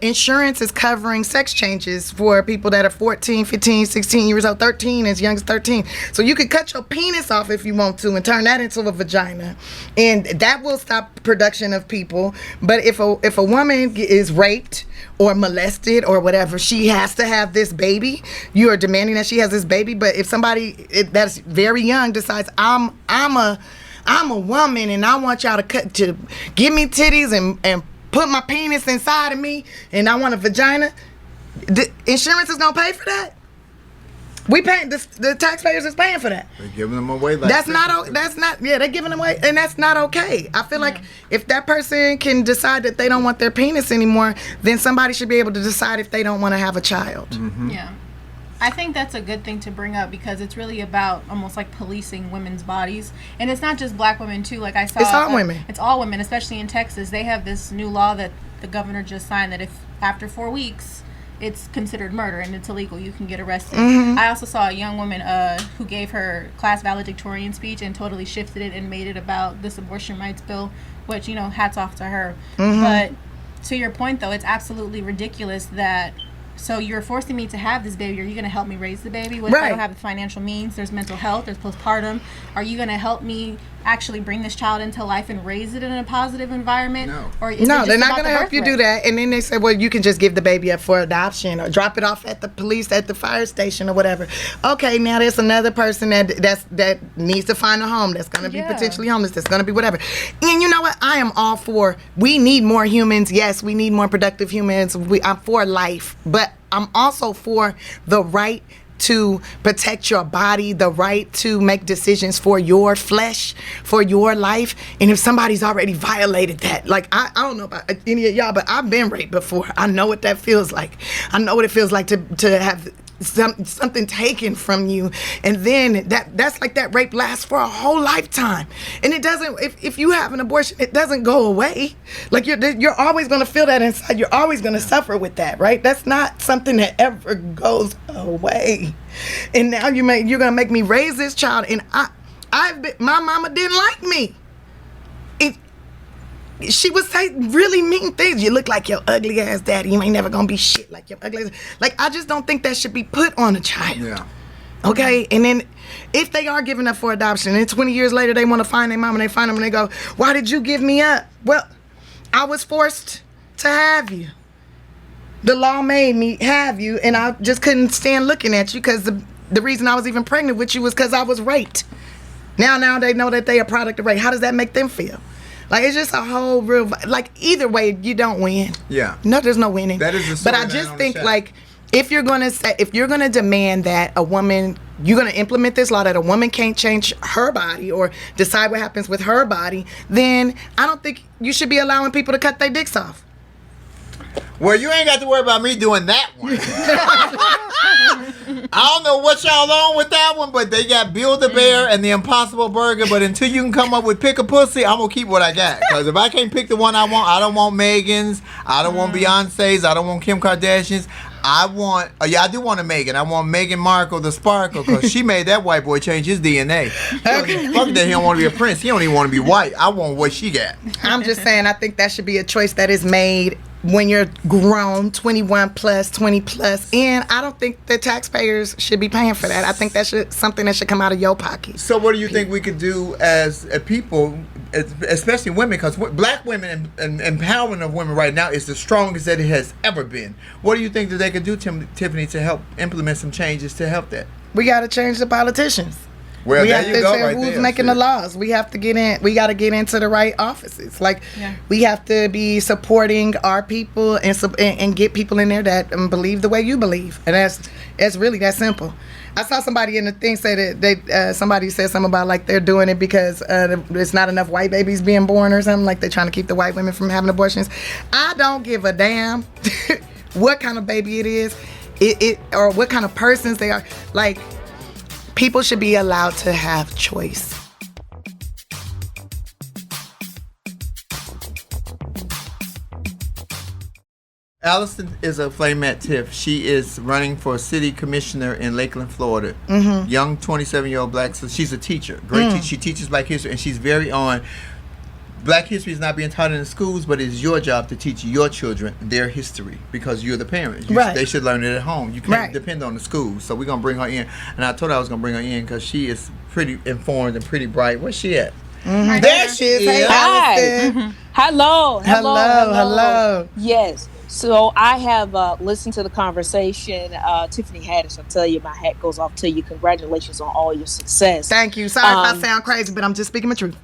insurance is covering sex changes for people that are 14, 15, 16 years old, 13, as young as 13. So you could cut your penis off if you want to and turn that into a vagina. And that will stop production of people. But if a woman is raped or molested or whatever, she has to have this baby. You are demanding that she has this baby. But if somebody that's very young decides, I'm a woman and I want y'all to give me titties and put my penis inside of me and I want a vagina, the insurance is gonna pay for that. We paying the taxpayers is paying for that. They're giving them away. Like That's not. Yeah, they're giving them away, and that's not okay. I feel like if that person can decide that they don't want their penis anymore, then somebody should be able to decide if they don't want to have a child. Mm-hmm. Yeah. I think that's a good thing to bring up because it's really about almost like policing women's bodies. And it's not just black women, too. Like I saw. It's all women. It's all women, especially in Texas. They have this new law that the governor just signed that if after 4 weeks it's considered murder and it's illegal, you can get arrested. I also saw a young woman who gave her class valedictorian speech and totally shifted it and made it about this abortion rights bill, which, you know, hats off to her. But to your point, though, it's absolutely ridiculous that, so you're forcing me to have this baby. Are you going to help me raise the baby? What if I don't have the financial means? There's mental health. There's postpartum. Are you going to help me actually bring this child into life and raise it in a positive environment? No. Or is No, it they're just not about going to the help you birth do rate? that. And then they say, well, you can just give the baby up for adoption or drop it off at the police at the fire station or whatever. Okay, now there's another person that needs to find a home that's going to be potentially homeless, that's going to be whatever. And you know what? I am all for, we need more humans. Yes, we need more productive humans. I'm for life. But I'm also for the right to protect your body, the right to make decisions for your flesh, for your life. And if somebody's already violated that, like I don't know about any of y'all, but I've been raped before. I know what that feels like. I know what it feels like to have something taken from you, and then that's like that rape lasts for a whole lifetime, and it doesn't. If you have an abortion, it doesn't go away. Like you're always going to feel that inside. You're always going to suffer with that, right? That's not something that ever goes away. And now you're going to make me raise this child, and my mama didn't like me. She would say really mean things. You look like your ugly ass daddy. You ain't never gonna be shit like your ugly ass. Like, I just don't think that should be put on a child. Yeah. Okay? And then if they are giving up for adoption and 20 years later they want to find their mom and they find them and they go, why did you give me up? Well, I was forced to have you. The law made me have you, and I just couldn't stand looking at you because the reason I was even pregnant with you was because I was raped. Now they know that they a product of rape. How does that make them feel? Like, it's just a whole real, like, either way, you don't win. Yeah. No, there's no winning. That is the But I storyline just on think, the like, if you're gonna demand that a woman, you're gonna implement this law that a woman can't change her body or decide what happens with her body, then I don't think you should be allowing people to cut their dicks off. Well, you ain't got to worry about me doing that one. I don't know what y'all on with that one, but they got Build-A-Bear and the Impossible Burger. But until you can come up with Pick a Pussy, I'm going to keep what I got. Because if I can't pick the one I want, I don't want Megan's. I don't want Beyonce's. I don't want Kim Kardashian's. I do want a Megan. I want Meghan Markle, the Sparkle, because she made that white boy change his DNA. Fuck that, he don't want to be a prince. He don't even want to be white. I want what she got. I'm just saying, I think that should be a choice that is made when you're grown, 21 plus, 20 plus, and I don't think the taxpayers should be paying for that. I think that's something that should come out of your pocket. So what do you think we could do as a people, especially women, because black women and empowerment of women right now is the strongest that it has ever been. What do you think that they could do, Tiffany, to help implement some changes to help that? We got to change the politicians. Well, we there have you to go, say right who's there. making the laws. We have to get in. We got to get into the right offices. Like, we have to be supporting our people and get people in there that believe the way you believe. And that's really that simple. I saw somebody in the thing say that somebody said something about like they're doing it because there's not enough white babies being born or something. Like they're trying to keep the white women from having abortions. I don't give a damn what kind of baby it is, or what kind of persons they are. Like, people should be allowed to have choice. Allison is a flamette Tiff. She is running for city commissioner in Lakeland, Florida. Young 27-year-old black. So she's a teacher. Great teacher. She teaches Black history, and she's very on. Black history is not being taught in the schools, but it's your job to teach your children their history because you're the parent. They should learn it at home. You can't depend on the schools. So we're going to bring her in. And I told her I was going to bring her in because she is pretty informed and pretty bright. Where's she at? There she is. Hey, Hi. Hello. Yes. So I have listened to the conversation. Tiffany Haddish, I tell you, my hat goes off to you. Congratulations on all your success. Thank you. Sorry if I sound crazy, but I'm just speaking my truth.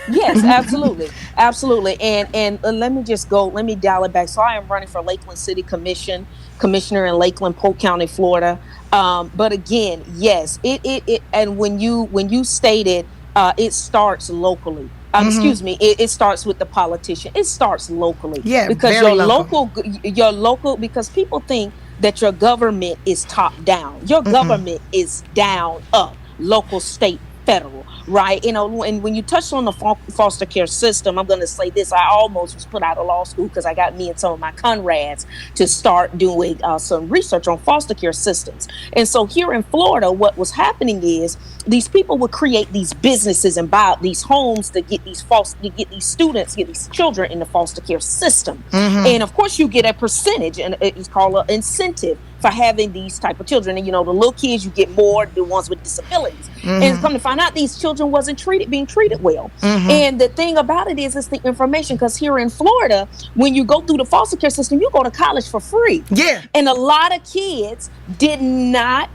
Yes, absolutely. And let me dial it back. So I am running for Lakeland City Commission commissioner in Lakeland, Polk County, Florida. But again, yes, it and when you stated it starts locally. Excuse me, it starts with the politician. It starts locally. Yeah, because very your local, because people think that your government is top down. Your government is down up, local, state, federal, right? You know, and when you touch on the foster care system, I'm going to say this. I almost was put out of law school because I got me and some of my comrades to start doing some research on foster care systems. And so here in Florida, what was happening is these people would create these businesses and buy out these homes to get these students, get these children in the foster care system. And of course, you get a percentage, and it's called an incentive for having these type of children. And you know, the little kids, you get more, the ones with disabilities. And come to find out, these children wasn't being treated well. And the thing about it is the information, because here in Florida, when you go through the foster care system, you go to college for free. Yeah. And a lot of kids do not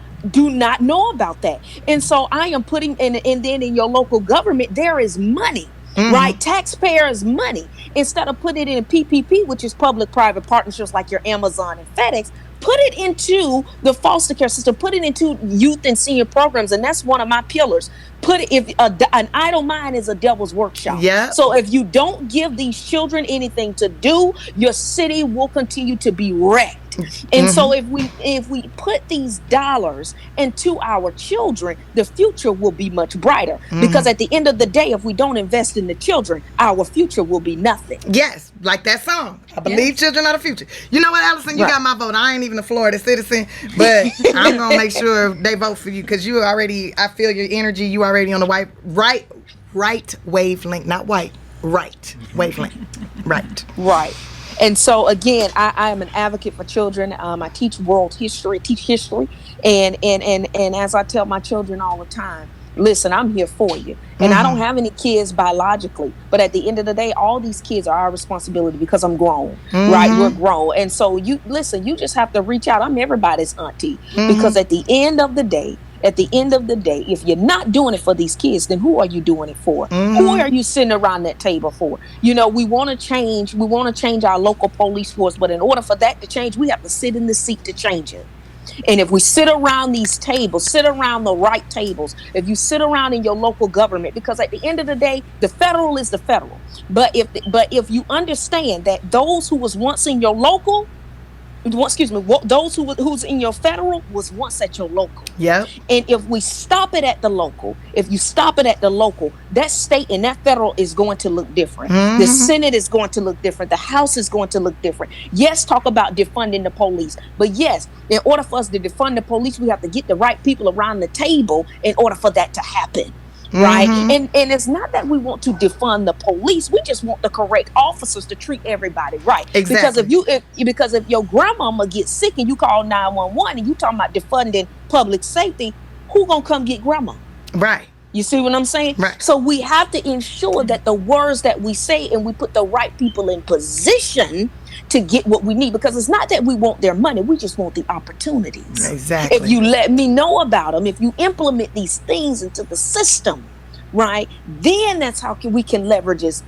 know about that. And so I am putting and then in your local government, there is money. Right? Taxpayers' money. Instead of putting it in PPP, which is public-private partnerships like your Amazon and FedEx, put it into the foster care system, put it into youth and senior programs. And that's one of my pillars. An idle mind is a devil's workshop. Yeah. So if you don't give these children anything to do, your city will continue to be wrecked. And so if we put these dollars into our children, the future will be much brighter. Because at the end of the day, if we don't invest in the children, our future will be nothing. Yes, like that song. I believe children are the future. You know what, Allison? You got my vote. I ain't even a Florida citizen, but I'm gonna make sure they vote for you because you already. I feel your energy. You already on the right wavelength, not white. Right wavelength. Right. And so again, I am an advocate for children. I teach world history, and as I tell my children all the time, listen, I'm here for you. And I don't have any kids biologically, but at the end of the day, all these kids are our responsibility because I'm grown, right? We're grown. And so you just have to reach out. I'm everybody's auntie because at the end of the day, if you're not doing it for these kids, then who are you doing it for? Who are you sitting around that table for? You know, we want to change our local police force, but in order for that to change, we have to sit in the seat to change it. And if we sit around these tables, sit around the right tables, if you sit around in your local government, because at the end of the day, the federal is the federal. But if you understand that those who was once in your local, those who's in your federal was once at your local. Yeah. And if we stop it at the local, that state and that federal is going to look different. The Senate is going to look different. The House is going to look different. Yes, talk about defunding the police. But yes, in order for us to defund the police, we have to get the right people around the table in order for that to happen. Right. And it's not that we want to defund the police. We just want the correct officers to treat everybody right. Exactly. Because if your grandmama gets sick and you call 911 and you talking about defunding public safety, who gonna come get grandma? Right. You see what I'm saying? Right. So we have to ensure that the words that we say and we put the right people in position to get what we need, because it's not that we want their money, we just want the opportunities. Exactly. If you let me know about them, if you implement these things into the system, right, then that's how we can leverage as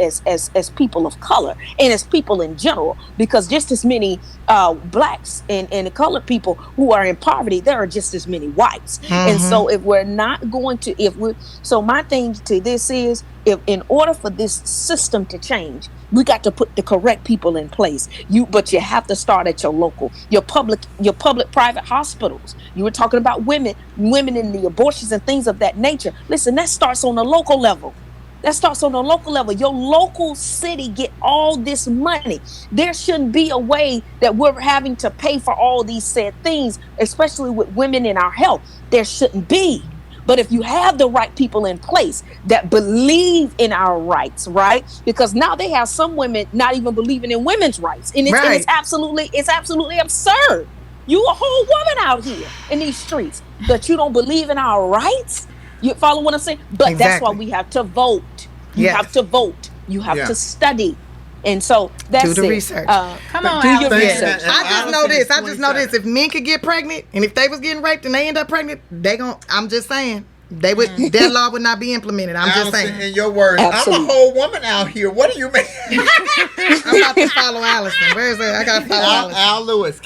people of color and as people in general, because just as many blacks and colored people who are in poverty, there are just as many whites. And so if we're not going to, so my thing to this is, if in order for this system to change, we got to put the correct people in place. But you have to start at your local, your public private hospitals. You were talking about women in the abortions and things of that nature. Listen, that starts on the local level. Your local city get all this money. There shouldn't be a way that we're having to pay for all these said things, especially with women in our health. There shouldn't be. But if you have the right people in place that believe in our rights, right? Because now they have some women not even believing in women's rights. And it's absolutely absurd. You a whole woman out here in these streets, but you don't believe in our rights? You follow what I'm saying? But that's why we have to vote. You have to vote. You have to study. And so that's do the research. Come on, do your Allison. research. I just know this. If men could get pregnant, and if they was getting raped and they end up pregnant, I'm just saying, That law would not be implemented. I'm Allison, just saying. in your words, Absolutely. I'm a whole woman out here. What do you mean? I'm about to follow Allison. Where is it? I got to follow Allison. Al Lewis.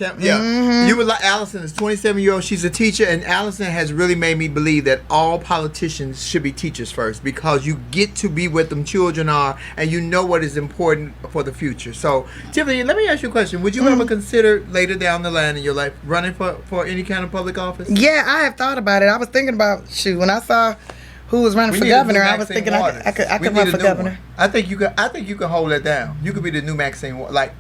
You would like Allison is 27-year-old. She's a teacher, and Allison has really made me believe that all politicians should be teachers first, because you get to be where them children are, and you know what is important for the future. So, Tiffany, let me ask you a question. Would you ever consider later down the line in your life running for any kind of public office? Yeah, I have thought about it. I was thinking about, when I saw who was running for governor, I was thinking I could run for governor. I think you can hold that down. You could be the new Maxine, like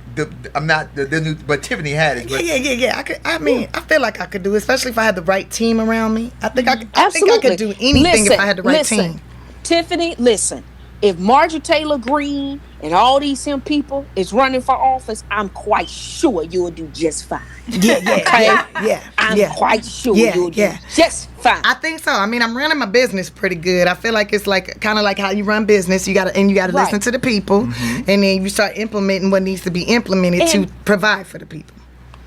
I'm not the new, but Tiffany Haddish. But Yeah. I feel like I could do it, especially if I had the right team around me. I think I could do anything if I had the right team. Tiffany, listen. If Marjorie Taylor Greene and all these people is running for office, I'm quite sure you'll do just fine. I'm quite sure you'll do just fine. I think so. I mean, I'm running my business pretty good. I feel like it's kind of like how you run business. You gotta listen to the people, and then you start implementing what needs to be implemented to provide for the people.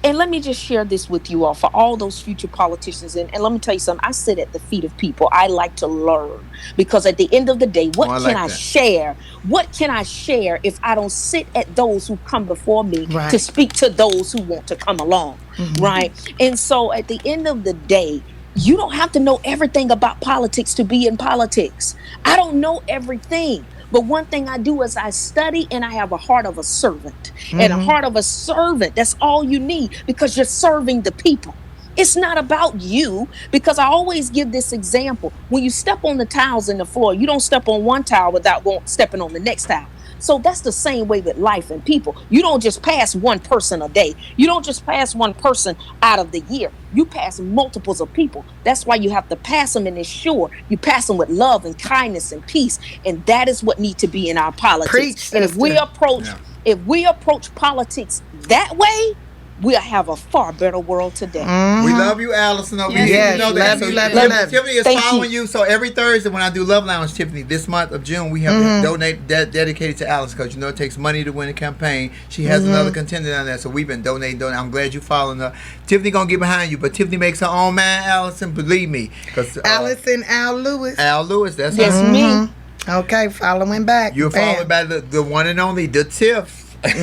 And let me just share this with you all, for all those future politicians. And let me tell you something. I sit at the feet of people. I like to learn, because at the end of the day, what can I share? What can I share if I don't sit at those who come before me to speak to those who want to come along, right? And so at the end of the day, you don't have to know everything about politics to be in politics. I don't know everything. But one thing I do is I study, and I have a heart of a servant. And a heart of a servant, that's all you need, because you're serving the people. It's not about you, because I always give this example. When you step on the tiles in the floor, you don't step on one tile without stepping on the next tile. So that's the same way with life and people. You don't just pass one person a day. You don't just pass one person out of the year. You pass multiples of people. That's why you have to pass them and ensure you pass them with love and kindness and peace. And that is what needs to be in our politics. Preach, and if we approach politics that way, we'll have a far better world today. We love you, Allison, over here. Yes, You know that. love you. Tiffany is following you. So every Thursday when I do Love Lounge, Tiffany, this month of June, we have dedicated to Allison, because it takes money to win a campaign. She has another contender down there, so we've been donating. I'm glad you're following her. Tiffany gonna get behind you, but Tiffany makes her own man, Allison. Believe me, because Allison Al Lewis. Al Lewis, that's me. Okay, following back. You're following by the one and only, the Tiff. Thank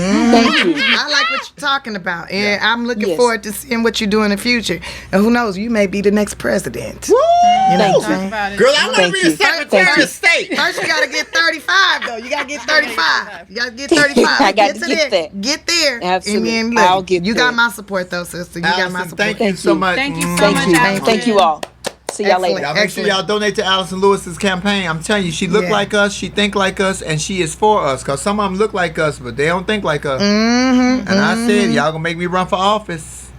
you. I like what you're talking about, and I'm looking forward to seeing what you do in the future. And who knows, you may be the next president. Woo! You know what I'm saying? Girl, I want to be the Secretary of State. First, you gotta get 35 though. You gotta get 35. You gotta get 35. I gotta to get there. that. Get there. Absolutely. And then I'll get you there. got my support though, sister. You got my Allison, support. thank you so much. Thank you so much, Allison. Thank you all. See y'all later. Y'all make sure y'all donate to Allison Lewis's campaign. I'm telling you, she look like us, she think like us, and she is for us. Because some of them look like us, but they don't think like us. And I said, y'all gonna make me run for office.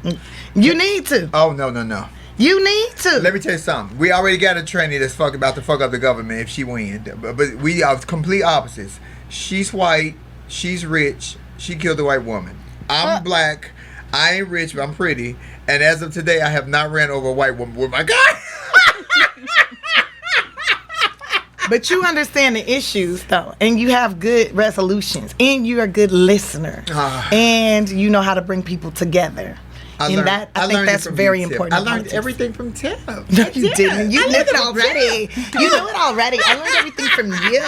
You need to. Oh, no. You need to. Let me tell you something. We already got a tranny that's about to fuck up the government if she wins. But we are complete opposites. She's white. She's rich. She killed a white woman. I'm black. I ain't rich, but I'm pretty. And as of today, I have not ran over a white woman with my gun. But you understand the issues, though, and you have good resolutions, and you're a good listener, and you know how to bring people together. I think that's very important. I learned everything from Tim. No, you didn't. You knew it already. You knew it already. I learned everything from you.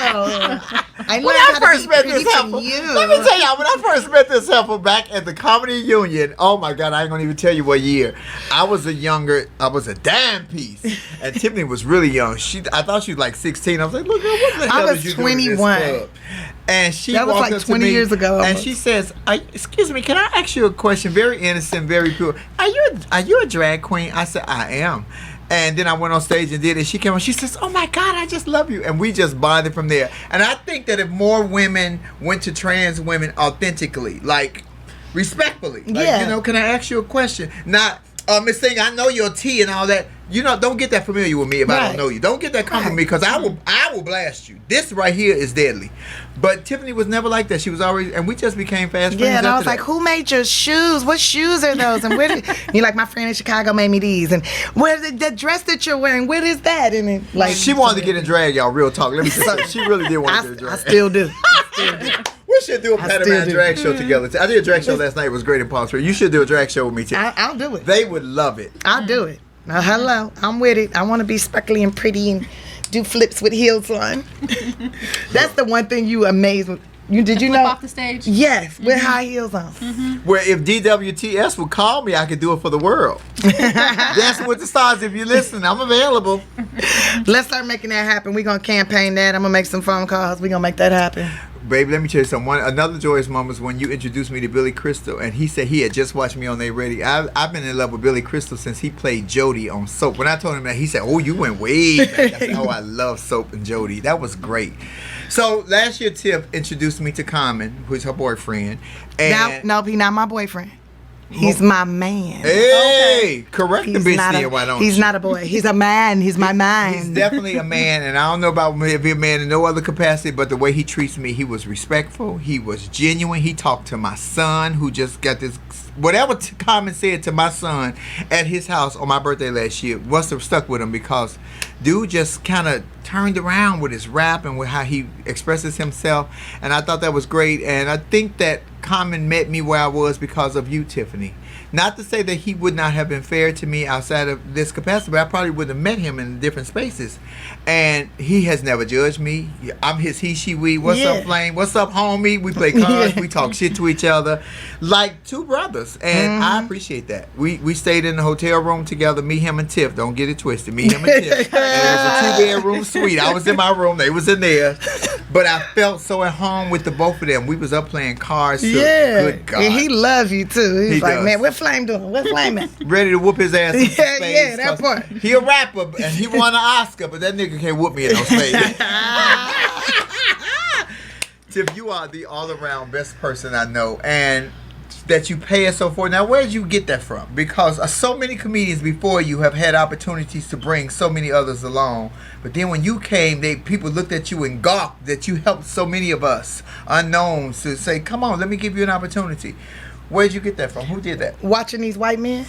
Let me tell y'all, when I first met this heifer back at the Comedy Union, oh my God, I ain't gonna even tell you what year. I was a dime piece, and Tiffany was really young. I thought she was like 16. I was like, look, girl, what the hell is you doing in this club? And she that was walked like up 20 to me, years ago. and she says, "Excuse me, can I ask you a question? Very innocent, very pure. Are you a drag queen?" I said, "I am." And then I went on stage and did it. She came on. She says, "Oh my God, I just love you," and we just bonded from there. And I think that if more women went to trans women authentically, like respectfully, can I ask you a question? Not, Miss Thing, I know your tea and all that. Don't get that familiar with me if I don't know you. Don't get that comfortable with me, because I will blast you. This right here is deadly. But Tiffany was never like that. She was always, and we just became fast friends. Yeah, and I was like, who made your shoes? What shoes are those? And you're like, my friend in Chicago made me these. And where the dress that you're wearing, what is that? And it, like, she wanted to get in drag, y'all. Real talk. Let me say, she really did want to get in drag. I still do. We should do a Panama drag show together. I did a drag show last night. It was great in Palm Springs. You should do a drag show with me too. I'll do it. They would love it. I'll do it. Hello, I'm with it. I want to be sparkly and pretty and do flips with heels on. That's the one thing you amaze me. Did you flip know? Off the stage? Yes, with high heels on. Where if DWTS would call me, I could do it for the world. Dancing with the Stars. If you're listening, I'm available. Let's start making that happen. We're going to campaign that. I'm going to make some phone calls. We're going to make that happen. Baby, let me tell you something. Another joyous moment was when you introduced me to Billy Crystal, and he said he had just watched me on They Ready. I've been in love with Billy Crystal since he played Jody on Soap. When I told him that, he said, "Oh, you went way back." I said, "Oh, I love Soap and Jody. That was great." So last year, Tiff introduced me to Common, who's her boyfriend. And No, he's not my boyfriend. He's my man. Hey, correct the bitch not then, why don't He's you? not a boy. He's a man. He's my man. He's definitely a man, and I don't know about me being a man in no other capacity, but the way he treats me, he was respectful, he was genuine. He talked to my son, who just got this, whatever Common said to my son at his house on my birthday last year, must have stuck with him, because dude just kind of turned around with his rap and with how he expresses himself, and I thought that was great. And I think that Common met me where I was because of you, Tiffany. Not to say that he would not have been fair to me outside of this capacity, but I probably would have met him in different spaces. And he has never judged me. I'm his he, she, we. What's up, Flame? What's up, homie? We play cards. We talk shit to each other like two brothers. And I appreciate that. We stayed in the hotel room together, me, him, and Tiff. Don't get it twisted. Me, him, and Tiff. And it was a 2-bedroom suite. I was in my room. They was in there. But I felt so at home with the both of them. We was up playing cards. Good God. And he loves you, too. He's He like, does. man, what Flame doing? What Flame at? Ready to whoop his ass in Yeah, space. yeah, that 'Cause part. He a rapper, and he won an Oscar, but that nigga can't whoop me in no space. Tiff, you are the all-around best person I know, and that you pay us so for. Now, where did you get that from? Because so many comedians before you have had opportunities to bring so many others along, but then when you came, people looked at you and gawked that you helped so many of us unknowns to say, "Come on, let me give you an opportunity." Where'd you get that from? Who did that? Watching these white men.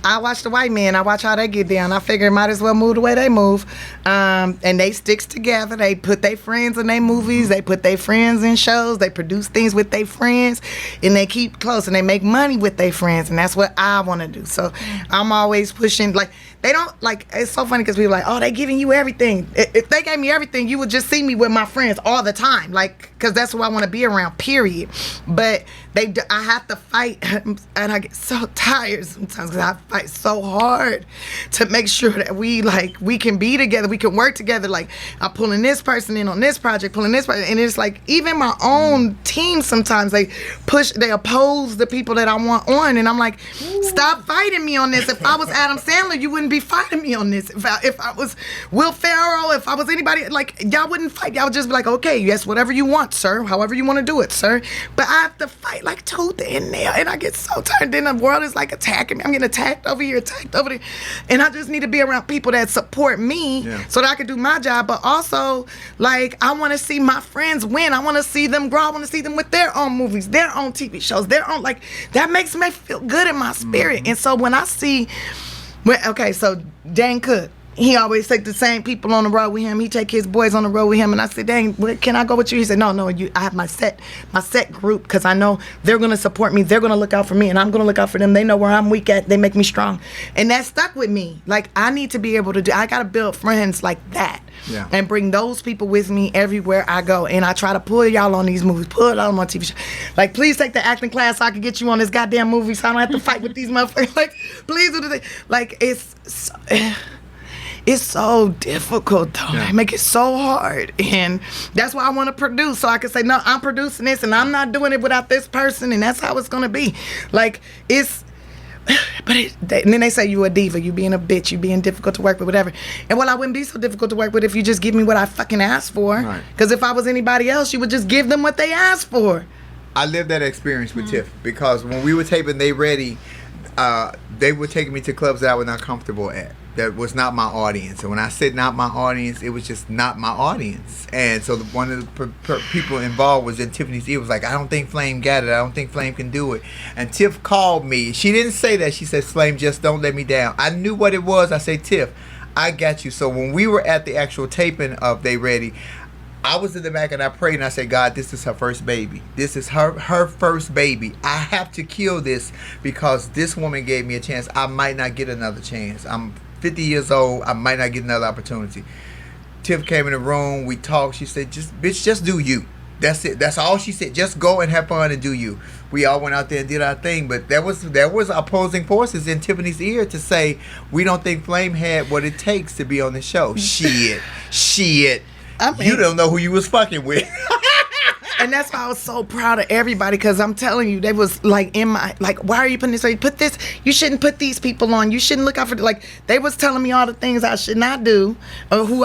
I watch the white men. I watch how they get down. I figure might as well move the way they move. And they sticks together. They put their friends in their movies. They put their friends in shows. They produce things with their friends. And they keep close. And they make money with their friends. And that's what I want to do. So I'm always pushing. Like, they don't, like, it's so funny because people are like, oh, they giving you everything. If they gave me everything, you would just see me with my friends all the time. Like, because that's who I want to be around, period. But I have to fight. And I get so tired sometimes because I fight so hard to make sure that we can be together, we can work together. Like, I'm pulling this person in on this project, pulling this person, and it's like even my own team sometimes they oppose the people that I want on, and I'm like, stop fighting me on this. If I was Adam Sandler, you wouldn't be fighting me on this. If I was Will Ferrell, if I was anybody, like, y'all wouldn't fight. Y'all would just be like, okay, yes, whatever you want, sir, however you want to do it, sir. But I have to fight like tooth and nail, and I get so tired. Then the world is like attacking me. I'm getting attacked over here, attacked over there, and I just need to be around people that support me so that I can do my job. But also, like, I want to see my friends win. I want to see them grow. I want to see them with their own movies, their own TV shows, their own, like, that makes me feel good in my spirit. And so when I see, so Dan Cook, he always take the same people on the road with him. He take his boys on the road with him, and I said, "Dang, can I go with you?" He said, "No, I have my set group because I know they're gonna support me. They're gonna look out for me, and I'm gonna look out for them. They know where I'm weak at. They make me strong, and that stuck with me. Like, I need to be able to do. I gotta build friends like that, and bring those people with me everywhere I go. And I try to pull y'all on these movies, pull it on my TV show. Like, please take the acting class so I can get you on this goddamn movie, so I don't have to fight with these motherfuckers. Like, please do the thing. Like, it's so difficult, though. They make it so hard. And that's why I want to produce, so I can say, no, I'm producing this, and I'm not doing it without this person, and that's how it's going to be. Like, and then they say you a diva, you being a bitch, you being difficult to work with, whatever. And well, I wouldn't be so difficult to work with if you just give me what I fucking asked for. Because if I was anybody else, you would just give them what they asked for. I lived that experience with Tiff, because when we were taping They Ready, they were taking me to clubs that I was not comfortable at. That was not my audience. And when I said not my audience, it was just not my audience. And so one of the people involved was in Tiffany's ear, was like, I don't think Flame got it. I don't think Flame can do it. And Tiff called me. She didn't say that. She said, Flame, just don't let me down. I knew what it was. I said, Tiff, I got you. So when we were at the actual taping of They Ready, I was in the back and I prayed and I said, God, this is her first baby. This is her first baby. I have to kill this because this woman gave me a chance. I might not get another chance. I'm 50 years old. I might not get another opportunity. Tiff came in the room. We talked. She said, just do you. That's it. That's all she said. Just go and have fun and do you. We all went out there and did our thing. But there was opposing forces in Tiffany's ear to say, we don't think Flame had what it takes to be on the show. Shit. I mean, you don't know who you was fucking with. And that's why I was so proud of everybody, because I'm telling you, they was like in my, like, why are you putting this? Put this, you shouldn't put these people on. You shouldn't look out for, like, they was telling me all the things I should not do, or who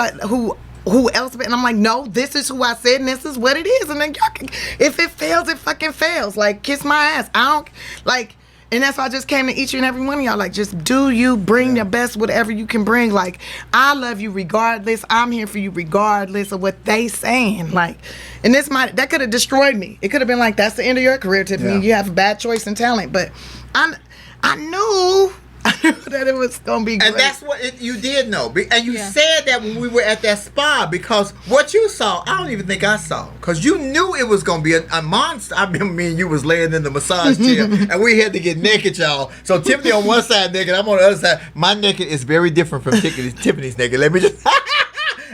else, and I'm like, no, this is who I said, and this is what it is. And then y'all can, if it fails, it fucking fails. Like, kiss my ass. I don't, like, and that's why I just came to each and every one of y'all. Like, just do you, bring your best, whatever you can bring. Like, I love you regardless. I'm here for you regardless of what they saying. Like, and that could have destroyed me. It could have been like, that's the end of your career, Tiffany. Yeah. You have a bad choice in talent. But I knew that it was gonna be great. And that's what you did know. And you said that when we were at that spa, because what you saw, I don't even think I saw, because you knew it was gonna be a monster. I remember me and you was laying in the massage chair and we had to get naked, y'all. So Tiffany on one side naked, I'm on the other side. My naked is very different from Tiffany's naked. Let me just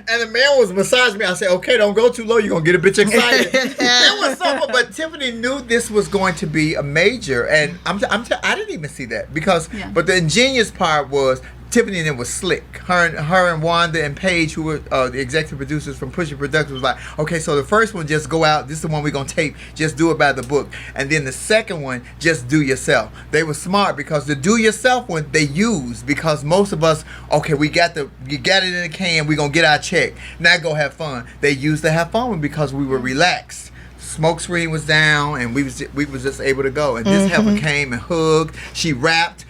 and the man was massaging me. I said, okay, don't go too low. You're going to get a bitch excited. It was something, but Tiffany knew this was going to be a major. And I didn't even see that because, but the ingenious part was Tiffany and it was slick. Her and Wanda and Paige, who were the executive producers from Pusher Productions, was like, okay, so the first one, just go out. This is the one we're going to tape. Just do it by the book. And then the second one, just do yourself. They were smart because the do yourself one, they used, because most of us, okay, you got it in a can, we're going to get our check. Now go have fun. They used to have fun because we were relaxed. Smoke screen was down and we was just able to go. And this heifer came and hugged. She rapped.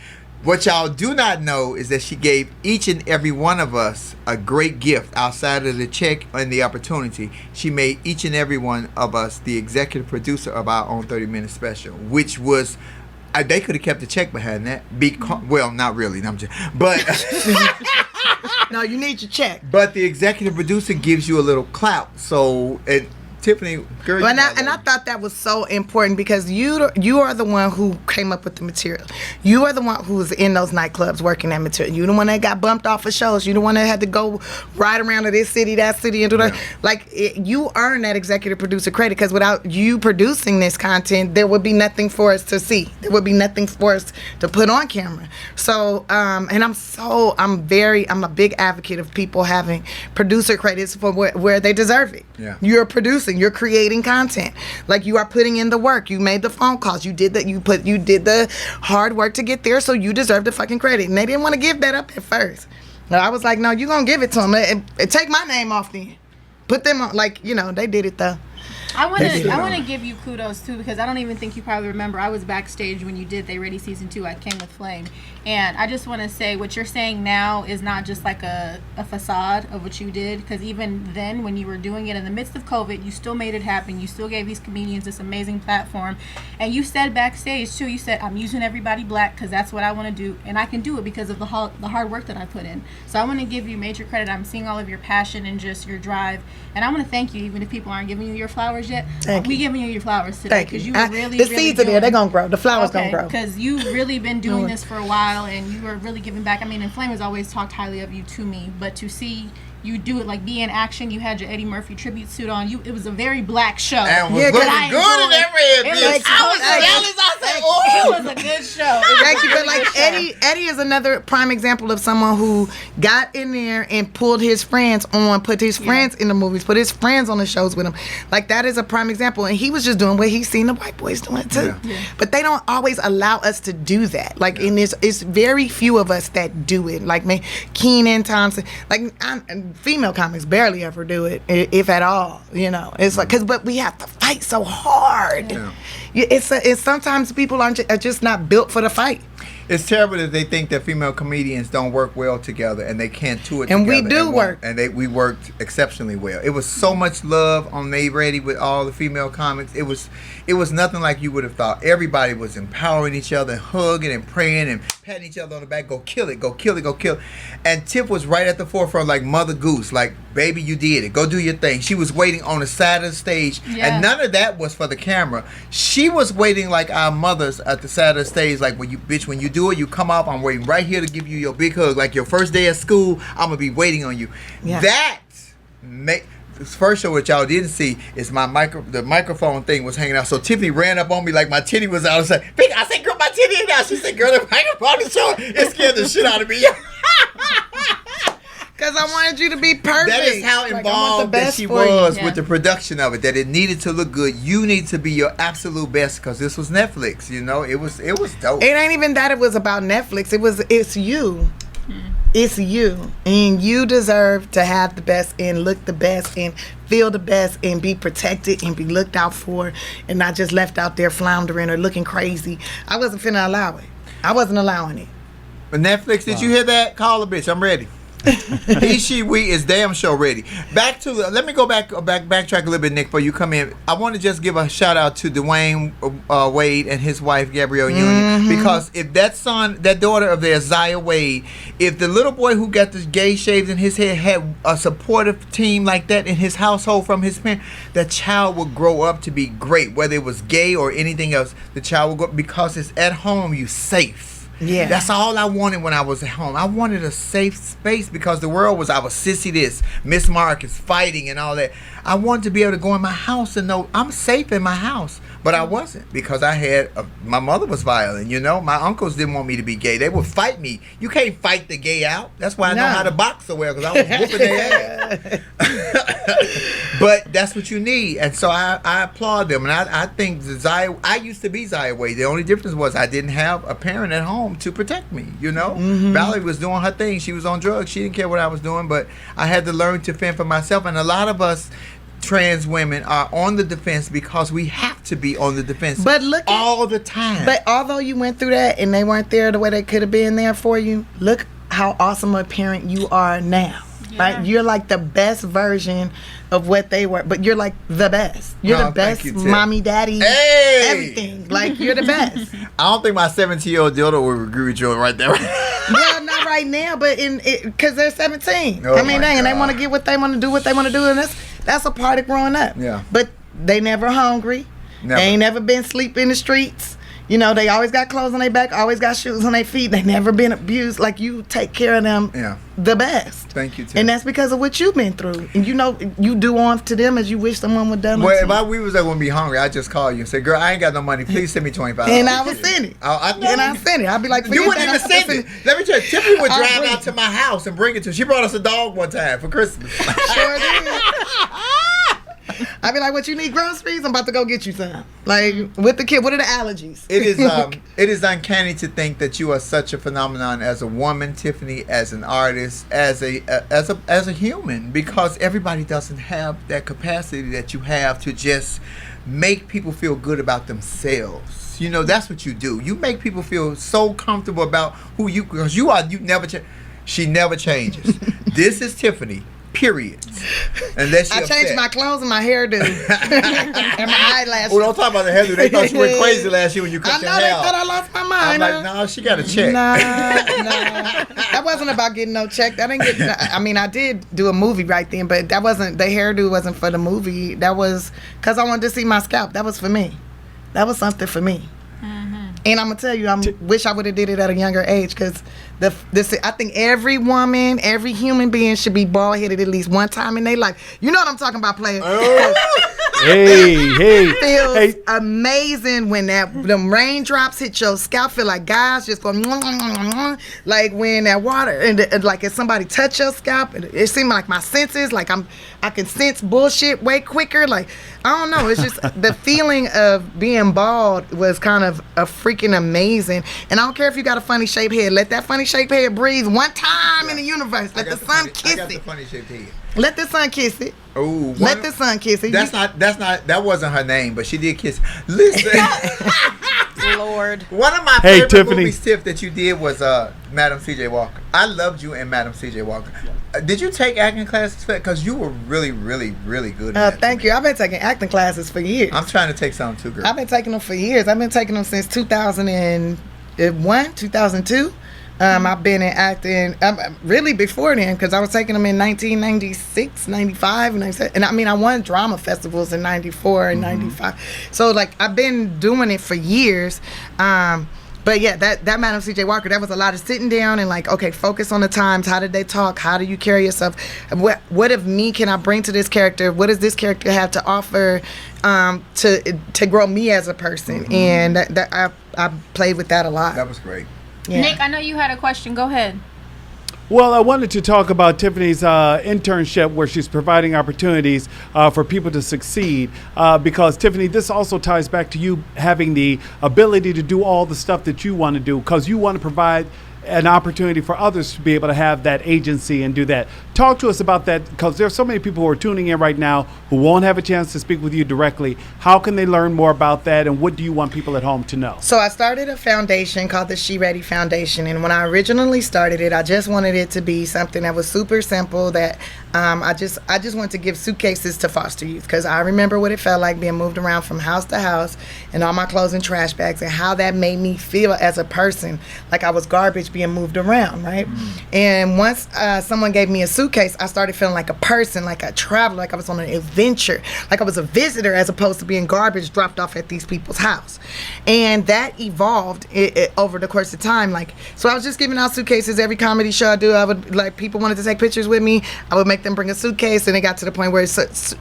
What y'all do not know is that she gave each and every one of us a great gift outside of the check and the opportunity. She made each and every one of us the executive producer of our own 30-minute special, which was, they could have kept the check behind that. Well, not really. No, but no, you need your check. But the executive producer gives you a little clout. So Tiffany, girl, well, and I thought that was so important because you are the one who came up with the material. You are the one who was in those nightclubs working that material. You the one that got bumped off of shows. You the one that had to go ride around to this city, that city, and do that. Like, you earn that executive producer credit, because without you producing this content, there would be nothing for us to see. There would be nothing for us to put on camera. So, and I'm a big advocate of people having producer credits for where they deserve it. Yeah. You're producing. You're creating content. Like, you are putting in the work. You made the phone calls. You did that. You did the hard work to get there. So you deserve the fucking credit. And they didn't want to give that up at first. But I was like, no, you're gonna give it to them. And take my name off then. Put them on. Like, they did it though. I want to give you kudos too, because I don't even think you probably remember. I was backstage when you did They Ready Season 2. I came with Flame, and I just want to say what you're saying now is not just like a facade of what you did, because even then when you were doing it in the midst of COVID, you still made it happen. You still gave these comedians this amazing platform, and you said backstage too. You said, I'm using everybody black because that's what I want to do, and I can do it because of the hard work that I put in. So I want to give you major credit. I'm seeing all of your passion and just your drive, and I want to thank you, even if people aren't giving you your flowers yet. We giving you your flowers today because you were really, the seeds are there. They're gonna grow. The flowers gonna grow. Because you've really been doing this for a while, and you are really giving back. I mean, and Flame has always talked highly of you to me, but to see you do it, like, be in action. You had your Eddie Murphy tribute suit on. It was a very black show. And was looking good in that red bitch. I was jealous. I said, oh, it was a good show. Thank you. But like Eddie is another prime example of someone who got in there and pulled his friends on, put his friends in the movies, put his friends on the shows with him. Like, that is a prime example. And he was just doing what he's seen the white boys doing too. Yeah. But they don't always allow us to do that. Like, and it's very few of us that do it. Like me, Kenan Thompson. Like, female comics barely ever do it, if at all. It's like, but we have to fight so hard. Yeah. It's sometimes people are just not built for the fight. It's terrible that they think that female comedians don't work well together and they can't do it and together. We do work. And we worked exceptionally well. It was so much love on They Ready with all the female comics. It was nothing like you would have thought. Everybody was empowering each other, hugging and praying and patting each other on the back. Go kill it, go kill it, go kill it. And Tiff was right at the forefront, like Mother Goose. Like, baby, you did it. Go do your thing. She was waiting on the side of the stage, and none of that was for the camera. She was waiting like our mothers at the side of the stage, like, when you do it, you come up, I'm waiting right here to give you your big hug. Like your first day at school, I'm going to be waiting on you. Yeah. This first show, what y'all didn't see, is the microphone thing was hanging out. So Tiffany ran up on me like my titty was out and said, I said, girl, my titty ain't out. She said, girl, the microphone is showing. It scared the shit out of me. Because I wanted you to be perfect. That is how involved that she was with the production of it. That it needed to look good. You need to be your absolute best, because this was Netflix. You know, it was dope. It ain't even that it was about Netflix. It's you. It's you, and you deserve to have the best and look the best and feel the best and be protected and be looked out for, and not just left out there floundering or looking crazy. I wasn't finna allow it. I wasn't allowing it. But Netflix, did you hear that? Call a bitch. I'm ready. He, she, we is damn show ready. Let me go backtrack a little bit, Nick, before you come in. I want to just give a shout out to Dwayne Wade and his wife Gabrielle Union, because if that daughter of theirs, Zaya Wade, if the little boy who got this gay shaved in his head had a supportive team like that in his household from his parents, that child would grow up to be great, whether it was gay or anything else. The child will go, because it's at home, you safe. Yeah, that's all I wanted when I was at home. I wanted a safe space, because the world was, I was sissy this, Miss Marcus fighting and all that. I wanted to be able to go in my house and know I'm safe in my house. But I wasn't, because I had my mother was violent. You know, my uncles didn't want me to be gay. They would fight me. You can't fight the gay out. That's why I know how to box so well, because I was whooping their ass. But that's what you need, and so I applaud them. And I think I used to be Zaya Wade. The only difference was I didn't have a parent at home to protect me. You know, Valerie was doing her thing. She was on drugs. She didn't care what I was doing, but I had to learn to fend for myself. And a lot of us trans women are on the defense because we have to be on the defense all the time. But although you went through that and they weren't there the way they could have been there for you, look how awesome a parent you are now. Yeah. Right? You're like the best version of what they were, but you're like the best. You're the best mommy, daddy, everything. Like, you're the best. I don't think my 17-year-old daughter would agree with you right there. Well, not right now, but because they're 17. I mean, they want to get what they want to do, and that's a part of growing up. Yeah. But they never hungry. Never. They ain't never been sleep in the streets. You know, they always got clothes on their back, always got shoes on their feet. They never been abused. Like, you take care of them the best. Thank you, Tim. And that's because of what you've been through. And you know, you do on to them as you wish someone would done. Well, if we was ever going to be hungry, I'd just call you and say, girl, I ain't got no money. Please send me $25. And I would send it. I'd send it. I'd be like, you wouldn't even send it. Let me tell you, Tiffany would drive out to my house and bring it to her. She brought us a dog one time for Christmas. Sure did. I'd be like, what, you need groceries? I'm about to go get you some. Like, with the kid, what are the allergies? It is uncanny to think that you are such a phenomenon as a woman, Tiffany, as an artist, as a human, because everybody doesn't have that capacity that you have to just make people feel good about themselves. You know, that's what you do. You make people feel so comfortable about who you, because you never change. She never changes. This is Tiffany. Period. Unless I changed my clothes and my hairdo and my eyelashes. Oh, don't talk about the hairdo. They thought you went crazy last year when you cut your hair. I know, they thought I lost my mind. I'm like, no, she got a check. Nah. That wasn't about getting no check. I mean, I did do a movie right then, but that wasn't, the hairdo wasn't for the movie. That was because I wanted to see my scalp. That was for me. That was something for me. And I'm gonna tell you, I wish I would have did it at a younger age, because I think every woman, every human being should be bald headed at least one time in their life. You know what I'm talking about, player? Feels amazing when them raindrops hit your scalp. Feel like guys just going like when that water and like if somebody touch your scalp, it seemed like my senses, like I can sense bullshit way quicker. Like, I don't know. It's just the feeling of being bald was kind of a freaking amazing. And I don't care if you got a funny shaped head. Let that funny shaped head breathe one time in the universe. Let the sun kiss it. I got the funny shaped head. Let the sun kiss it. Oh, let the sun kiss it. That wasn't her name, but she did kiss. Listen, Lord. One of my favorite movies, Tiff, that you did was Madam C.J. Walker. I loved you in Madam C.J. Walker. Did you take acting classes for that? Because you were really, really, really good at that. Thank you. I've been taking acting classes for years. I'm trying to take some too, girl. I've been taking them for years. I've been taking them since 2001, 2002. I've been in acting really before then, because I was taking them in 1996, 95, 97. And I mean, I won drama festivals in 94 and 95. So, like, I've been doing it for years. But yeah, that Madam C.J. Walker, that was a lot of sitting down and like, okay, focus on the times. How did they talk? How do you carry yourself? What of me can I bring to this character? What does this character have to offer to grow me as a person? And I played with that a lot. That was great. Yeah. Nick, I know you had a question. Go ahead. Well, I wanted to talk about Tiffany's internship, where she's providing opportunities for people to succeed. Because, Tiffany, this also ties back to you having the ability to do all the stuff that you want to do, because you want to provide an opportunity for others to be able to have that agency and do that. Talk to us about that, because there are so many people who are tuning in right now who won't have a chance to speak with you directly. How can they learn more about that, and what do you want people at home to know? So I started a foundation called the She Ready Foundation, and when I originally started it, I just wanted it to be something that was super simple, that I just wanted to give suitcases to foster youth, because I remember what it felt like being moved around from house to house and all my clothes in trash bags, and how that made me feel as a person, like I was garbage being moved around, right? And once someone gave me a suitcase, I started feeling like a person, like a traveler, like I was on an adventure, like I was a visitor, as opposed to being garbage dropped off at these people's house. And that evolved over the course of time. Like, so I was just giving out suitcases. Every comedy show I do, I would, like, people wanted to take pictures with me, I would make them bring a suitcase, and it got to the point where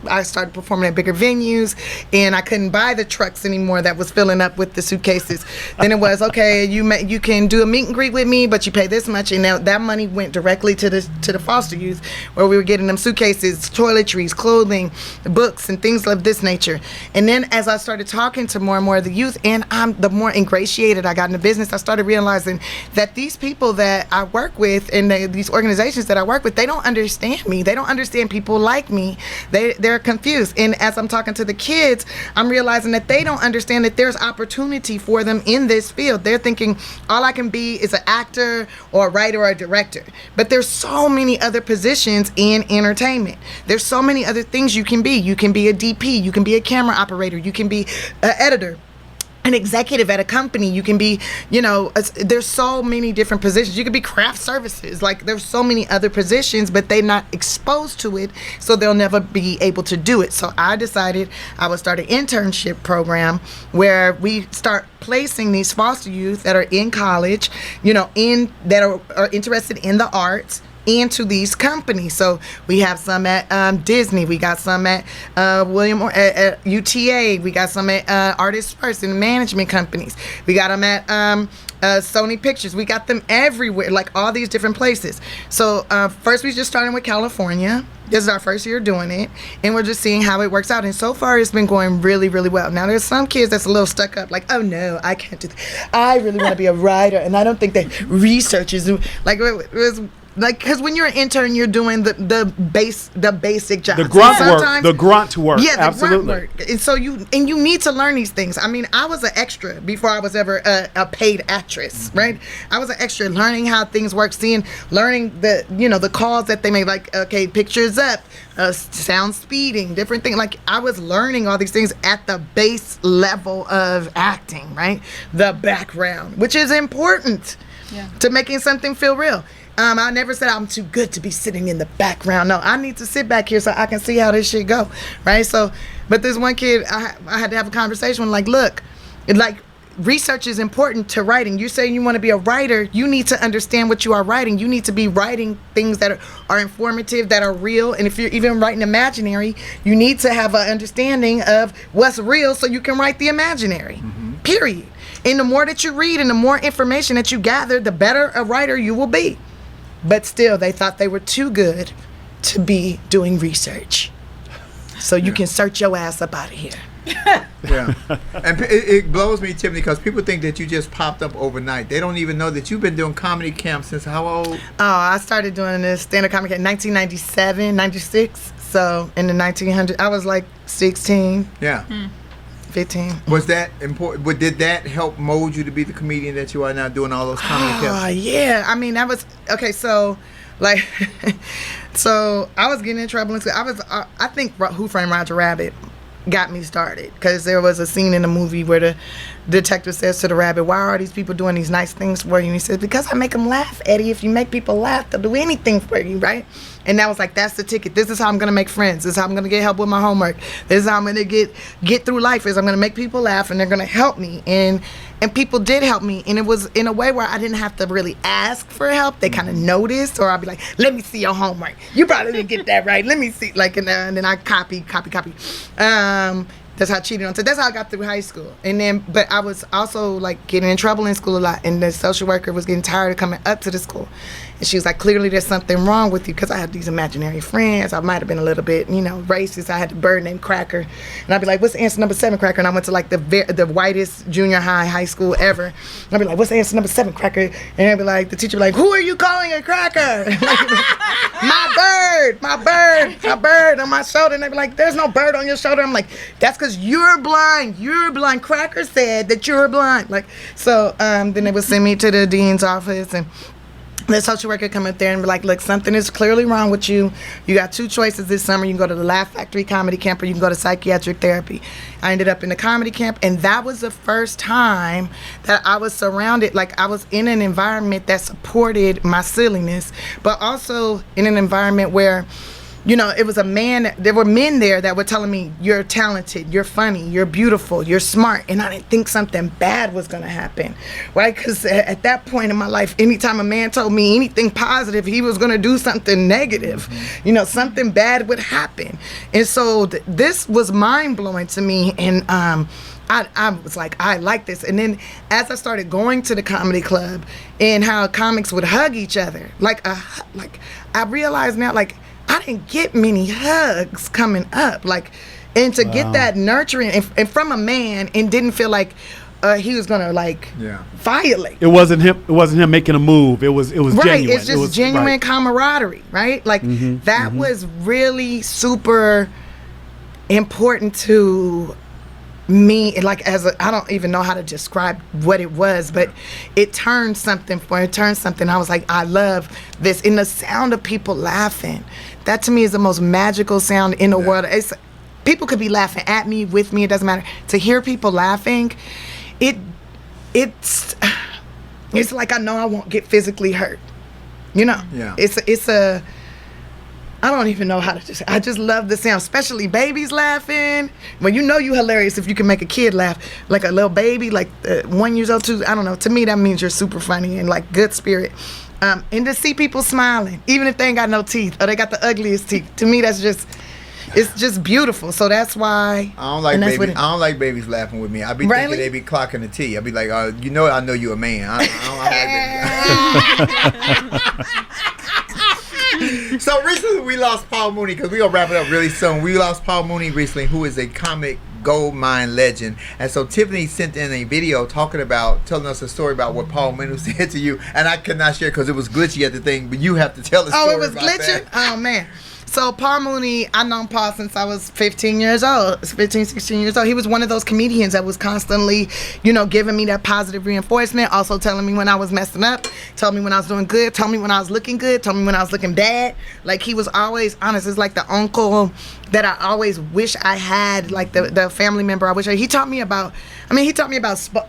I started performing at bigger venues, and I couldn't buy the trucks anymore that was filling up with the suitcases. Then it was, okay, you can do a meet and greet with me, but you pay this much, and now that money went directly to the foster youth, where we were getting them suitcases, toiletries, clothing, books, and things of this nature. And then as I started talking to more and more of the youth, and the more ingratiated I got in the business, I started realizing that these people that I work with and these organizations that I work with, they don't understand me. They don't understand people like me. They're confused. And as I'm talking to the kids, I'm realizing that they don't understand that there's opportunity for them in this field. They're thinking all I can be is an actor or a writer or a director. But there's so many other positions in entertainment. There's so many other things you can be. You can be a DP. You can be a camera operator. You can be an editor, an executive at a company. You can be, there's so many different positions. You could be craft services. Like, there's so many other positions, but they're not exposed to it, so they'll never be able to do it. So I decided I would start an internship program where we start placing these foster youth that are in college, that are interested in the arts, into these companies. So we have some at Disney, we got some at at UTA, we got some at Artists First and management companies, we got them at Sony Pictures, we got them everywhere, like all these different places. So first we just started with California. This is our first year doing it, and we're just seeing how it works out. And so far, it's been going really, really well. Now, there's some kids that's a little stuck up, like, oh no, I can't do that. I really want to be a writer, and I don't think that research is like it was. Like, because when you're an intern, you're doing the basic jobs. The grunt work. The grunt work. Yeah, the absolutely. grunt work. And so you need to learn these things. I mean, I was an extra before I was ever a paid actress, right? I was an extra, learning how things work, learning the calls that they make, like, okay, pictures up, sound speeding, different things. Like, I was learning all these things at the base level of acting, right? The background, which is important to making something feel real. I never said I'm too good to be sitting in the background. No, I need to sit back here so I can see how this shit go, right? So, but this one kid, I had to have a conversation with, like, look, like, research is important to writing. You're saying you want to be a writer, you need to understand what you are writing. You need to be writing things that are informative, that are real. And if you're even writing imaginary, you need to have an understanding of what's real so you can write the imaginary, period. And the more that you read and the more information that you gather, the better a writer you will be. But still, they thought they were too good to be doing research. So you can search your ass up out of here. Yeah. And it blows me, Tiffany, because people think that you just popped up overnight. They don't even know that you've been doing comedy camp since how old? Oh, I started doing this stand-up comedy camp in 1997, 96. So in the 1900s, I was like 16. Yeah. 15. Was that important? But did that help mold you to be the comedian that you are now, doing all those comedy camps? Oh, yeah. I mean, that was, okay, so, like, so I was getting in trouble. I think Who Framed Roger Rabbit got me started, because there was a scene in the movie where detective says to the rabbit, why are these people doing these nice things for you? And he says, because I make them laugh, Eddie. If you make people laugh, they'll do anything for you, right? And that was like, that's the ticket. This is how I'm going to make friends. This is how I'm going to get help with my homework. This is how I'm going to get through life, is I'm going to make people laugh, and they're going to help me. And people did help me. And it was in a way where I didn't have to really ask for help. They kind of noticed, or I'd be like, let me see your homework. You probably didn't get that right. Let me see. Like, and then I copy. That's how I cheated on. So that's how I got through high school. And then, but I was also like getting in trouble in school a lot. And the social worker was getting tired of coming up to the school. And she was like, clearly there's something wrong with you, because I had these imaginary friends. I might have been a little bit, racist. I had a bird named Cracker. And I'd be like, what's answer number 7, Cracker? And I went to like the whitest junior high school ever. And I'd be like, what's answer number 7, Cracker? And I'd be like, the teacher would be like, who are you calling a cracker? my bird on my shoulder. And they'd be like, there's no bird on your shoulder. I'm like, that's because you're blind. You're blind. Cracker said that you're blind. Like, so then they would send me to the dean's office, and the social worker come up there and be like, look, something is clearly wrong with you. You got 2 choices this summer. You can go to the Laugh Factory comedy camp, or you can go to psychiatric therapy. I ended up in the comedy camp, and that was the first time that I was surrounded, like I was in an environment that supported my silliness, but also in an environment where, it was there were men there that were telling me, you're talented, you're funny, you're beautiful, you're smart. And I didn't think something bad was going to happen, right? Because at that point in my life, anytime a man told me anything positive, he was going to do something negative. Something bad would happen. And so this was mind-blowing to me. And I was like, I like this. And then as I started going to the comedy club and how comics would hug each other, I realized now, like, I didn't get many hugs coming up, and to get that nurturing and from a man, and didn't feel like he was gonna violate. It wasn't him making a move. It was right. Genuine. It's just genuine camaraderie, right? Like that was really super important to me. Like I don't even know how to describe what it was, but it turned something. I was like, I love this. And the sound of people laughing, that to me is the most magical sound in the world. People could be laughing at me, with me, it doesn't matter. To hear people laughing, it's like I know I won't get physically hurt. Yeah. It's a I don't even know how to I just love the sound, especially babies laughing. When you hilarious if you can make a kid laugh, like a little baby, like 1 year old, 2, I don't know. To me, that means you're super funny and like good spirit. And to see people smiling, even if they ain't got no teeth or they got the ugliest teeth, to me that's just, it's just beautiful. So that's why I don't like babies laughing with me. I be thinking they be clocking the T. I be like, I know you a man. I don't like babies. So recently we lost Paul Mooney, because we gonna wrap it up really soon. We lost Paul Mooney recently, who is a comic gold mine legend. And so Tiffany sent in a video telling us a story about what Paul Mooney said to you, and I could not share because it was glitchy at the thing, but you have to tell the story. Oh, it was glitching? Oh man. So Paul Mooney, I've known Paul since I was 16 years old. He was one of those comedians that was constantly, giving me that positive reinforcement, also telling me when I was messing up, told me when I was doing good, told me when I was looking good, told me when I was looking bad. Like, he was always honest. It's like the uncle that I always wish I had, like the family member I wish he taught me about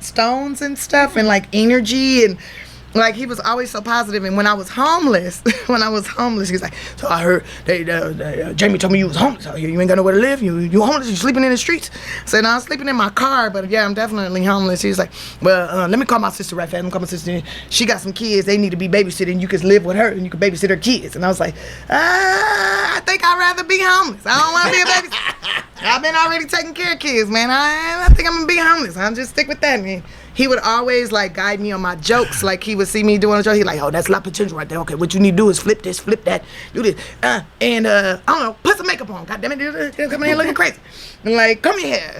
stones and stuff, and like energy, and like, he was always so positive. And when I was homeless, he's like, so I heard Jamie told me you was homeless out here. You ain't got nowhere to live. You homeless. You sleeping in the streets. I said, no, I'm sleeping in my car, but yeah, I'm definitely homeless. He was like, well, let me call my sister right fast. Let me call my sister. She got some kids. They need to be babysitted, and you can live with her, and you can babysit her kids. And I was like, I think I'd rather be homeless. I don't want to be a babysitter. I've been already taking care of kids, man. I think I'm going to be homeless. I'll just stick with that, man. He would always like guide me on my jokes. Like, he would see me doing a joke. He'd like, oh, that's a lot of potential right there. Okay, what you need to do is flip this, flip that, do this. I don't know, put some makeup on. God damn it, come in here looking crazy. And like, come here.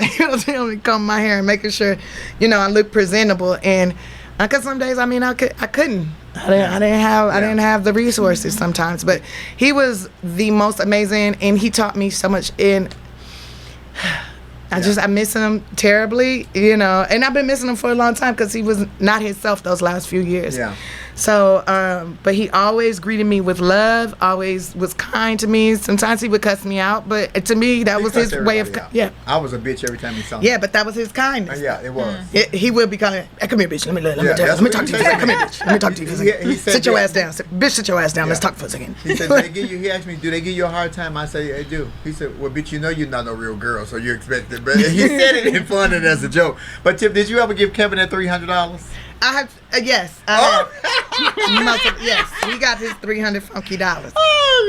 Comb my hair and making sure, I look presentable. And because some days, I couldn't. I didn't have the resources sometimes. But he was the most amazing, and he taught me so much. I miss him terribly, and I've been missing him for a long time because he was not himself those last few years. Yeah. So, but he always greeted me with love, always was kind to me. Sometimes he would cuss me out, but to me, that was his way of, yeah. I was a bitch every time he saw me. Yeah, but that was his kindness. Yeah, it was. He would be calling, hey, come here, bitch. Let me talk to you. Come here, bitch. Let me talk to you for a second. He said, sit your ass down. Bitch, sit your ass down. Let's talk for a second. He said, he asked me, do they give you a hard time? I said, they do. He said, well, bitch, you know you're not no real girl, so you expect it. But he said it in fun and as a joke. But Tip, did you ever give Kevin that $300? I have, yes. Yes, he got his $300 funky dollars.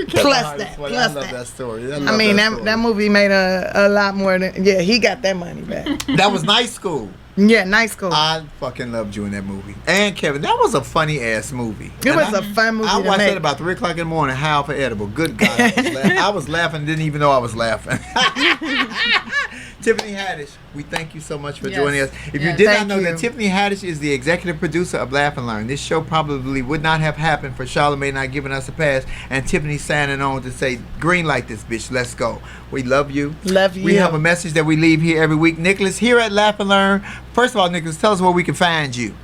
Plus that. I love that story. I mean, that movie made a lot more than, yeah, he got that money back. That was Night School. Yeah, Night School. I fucking loved you in that movie. And Kevin, that was a funny ass movie. It was a fun movie. I watched that about 3 o'clock in the morning, high off of edible. Good God. I was laughing, didn't even know I was laughing. Tiffany Haddish, we thank you so much for joining us. If you did not know that Tiffany Haddish is the executive producer of Laugh and Learn, this show probably would not have happened for Charlamagne not giving us a pass and Tiffany signing on to say, green light this bitch, let's go. We love you. Love you. We have a message that we leave here every week. Nicholas, here at Laugh and Learn, first of all, Nicholas, tell us where we can find you.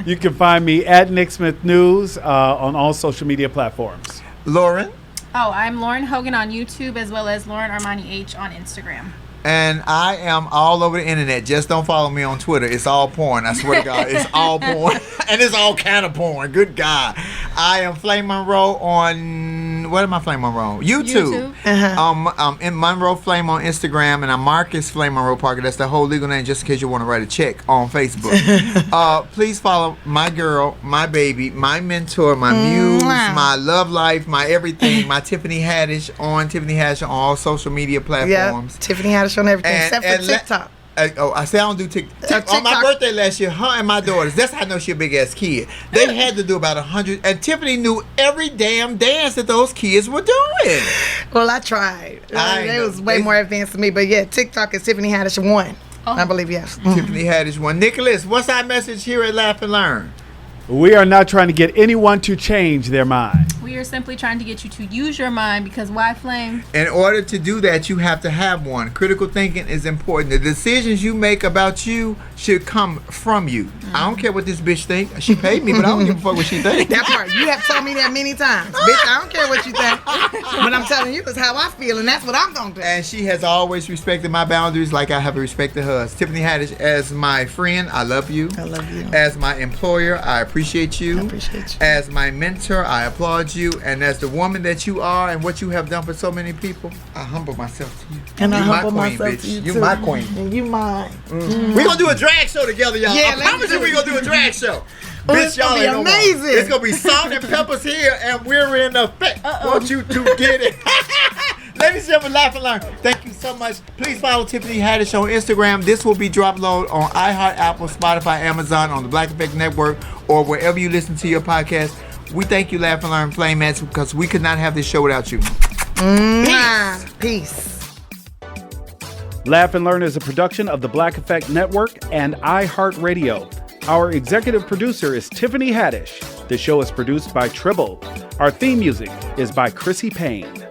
You can find me at Nick Smith News on all social media platforms. Lauren? Oh, I'm Lauren Hogan on YouTube as well as Lauren Armani H on Instagram. And I am all over the internet. Just don't follow me on Twitter. It's all porn. I swear to God. It's all porn. And it's all kind of porn. Good God. I am Flame Monroe on... What am I Flame Monroe? YouTube. I'm in Monroe Flame on Instagram. And I'm Marcus Flame Monroe Parker. That's the whole legal name just in case you want to write a check on Facebook. Please follow my girl, my baby, my mentor, my muse, my love life, my everything, my Tiffany Haddish on all social media platforms. Yeah, Tiffany Haddish on everything except for TikTok. I say I don't do TikTok. On my birthday last year, her and my daughters, that's how I know she a big ass kid. They had to do about 100, and Tiffany knew every damn dance that those kids were doing. Well, I tried. They was way more advanced than me, but yeah, TikTok is Tiffany Haddish 1. I believe, yes. Tiffany Haddish 1. Nicholas, what's our message here at Laugh and Learn? We are not trying to get anyone to change their mind. We are simply trying to get you to use your mind because why, Flame? In order to do that, you have to have one. Critical thinking is important. The decisions you make about you should come from you. I don't care what this bitch think. She paid me, but I don't give a fuck what she think. That part. You have told me that many times. Bitch, I don't care what you think. But I'm telling you, it's how I feel, and that's what I'm going to do. And she has always respected my boundaries like I have respected hers. Tiffany Haddish, as my friend, I love you. I love you. As my employer, I appreciate you. I appreciate you. As my mentor, I applaud you. And as the woman that you are and what you have done for so many people, I humble myself to you. And you I humble my queen, myself bitch. to you, You too. my queen. And you mine. We're going to do a drag show together, y'all. Yeah, I promise you we're going to do a drag show. Bitch, y'all gonna ain't be no more. amazing. It's going to be salt and peppers here, and we're in effect. Want you to get it. Ladies and gentlemen, Laugh and Learn. Thank you so much. Please follow Tiffany Haddish on Instagram. This will be drop load on iHeart, Apple, Spotify, Amazon, on the Black Effect Network, or wherever you listen to your podcast. We thank you, Laugh and Learn Flamettes, because we could not have this show without you. Peace. Laugh and Learn is a production of the Black Effect Network and iHeartRadio. Our executive producer is Tiffany Haddish. The show is produced by Tribble. Our theme music is by Chrissy Payne.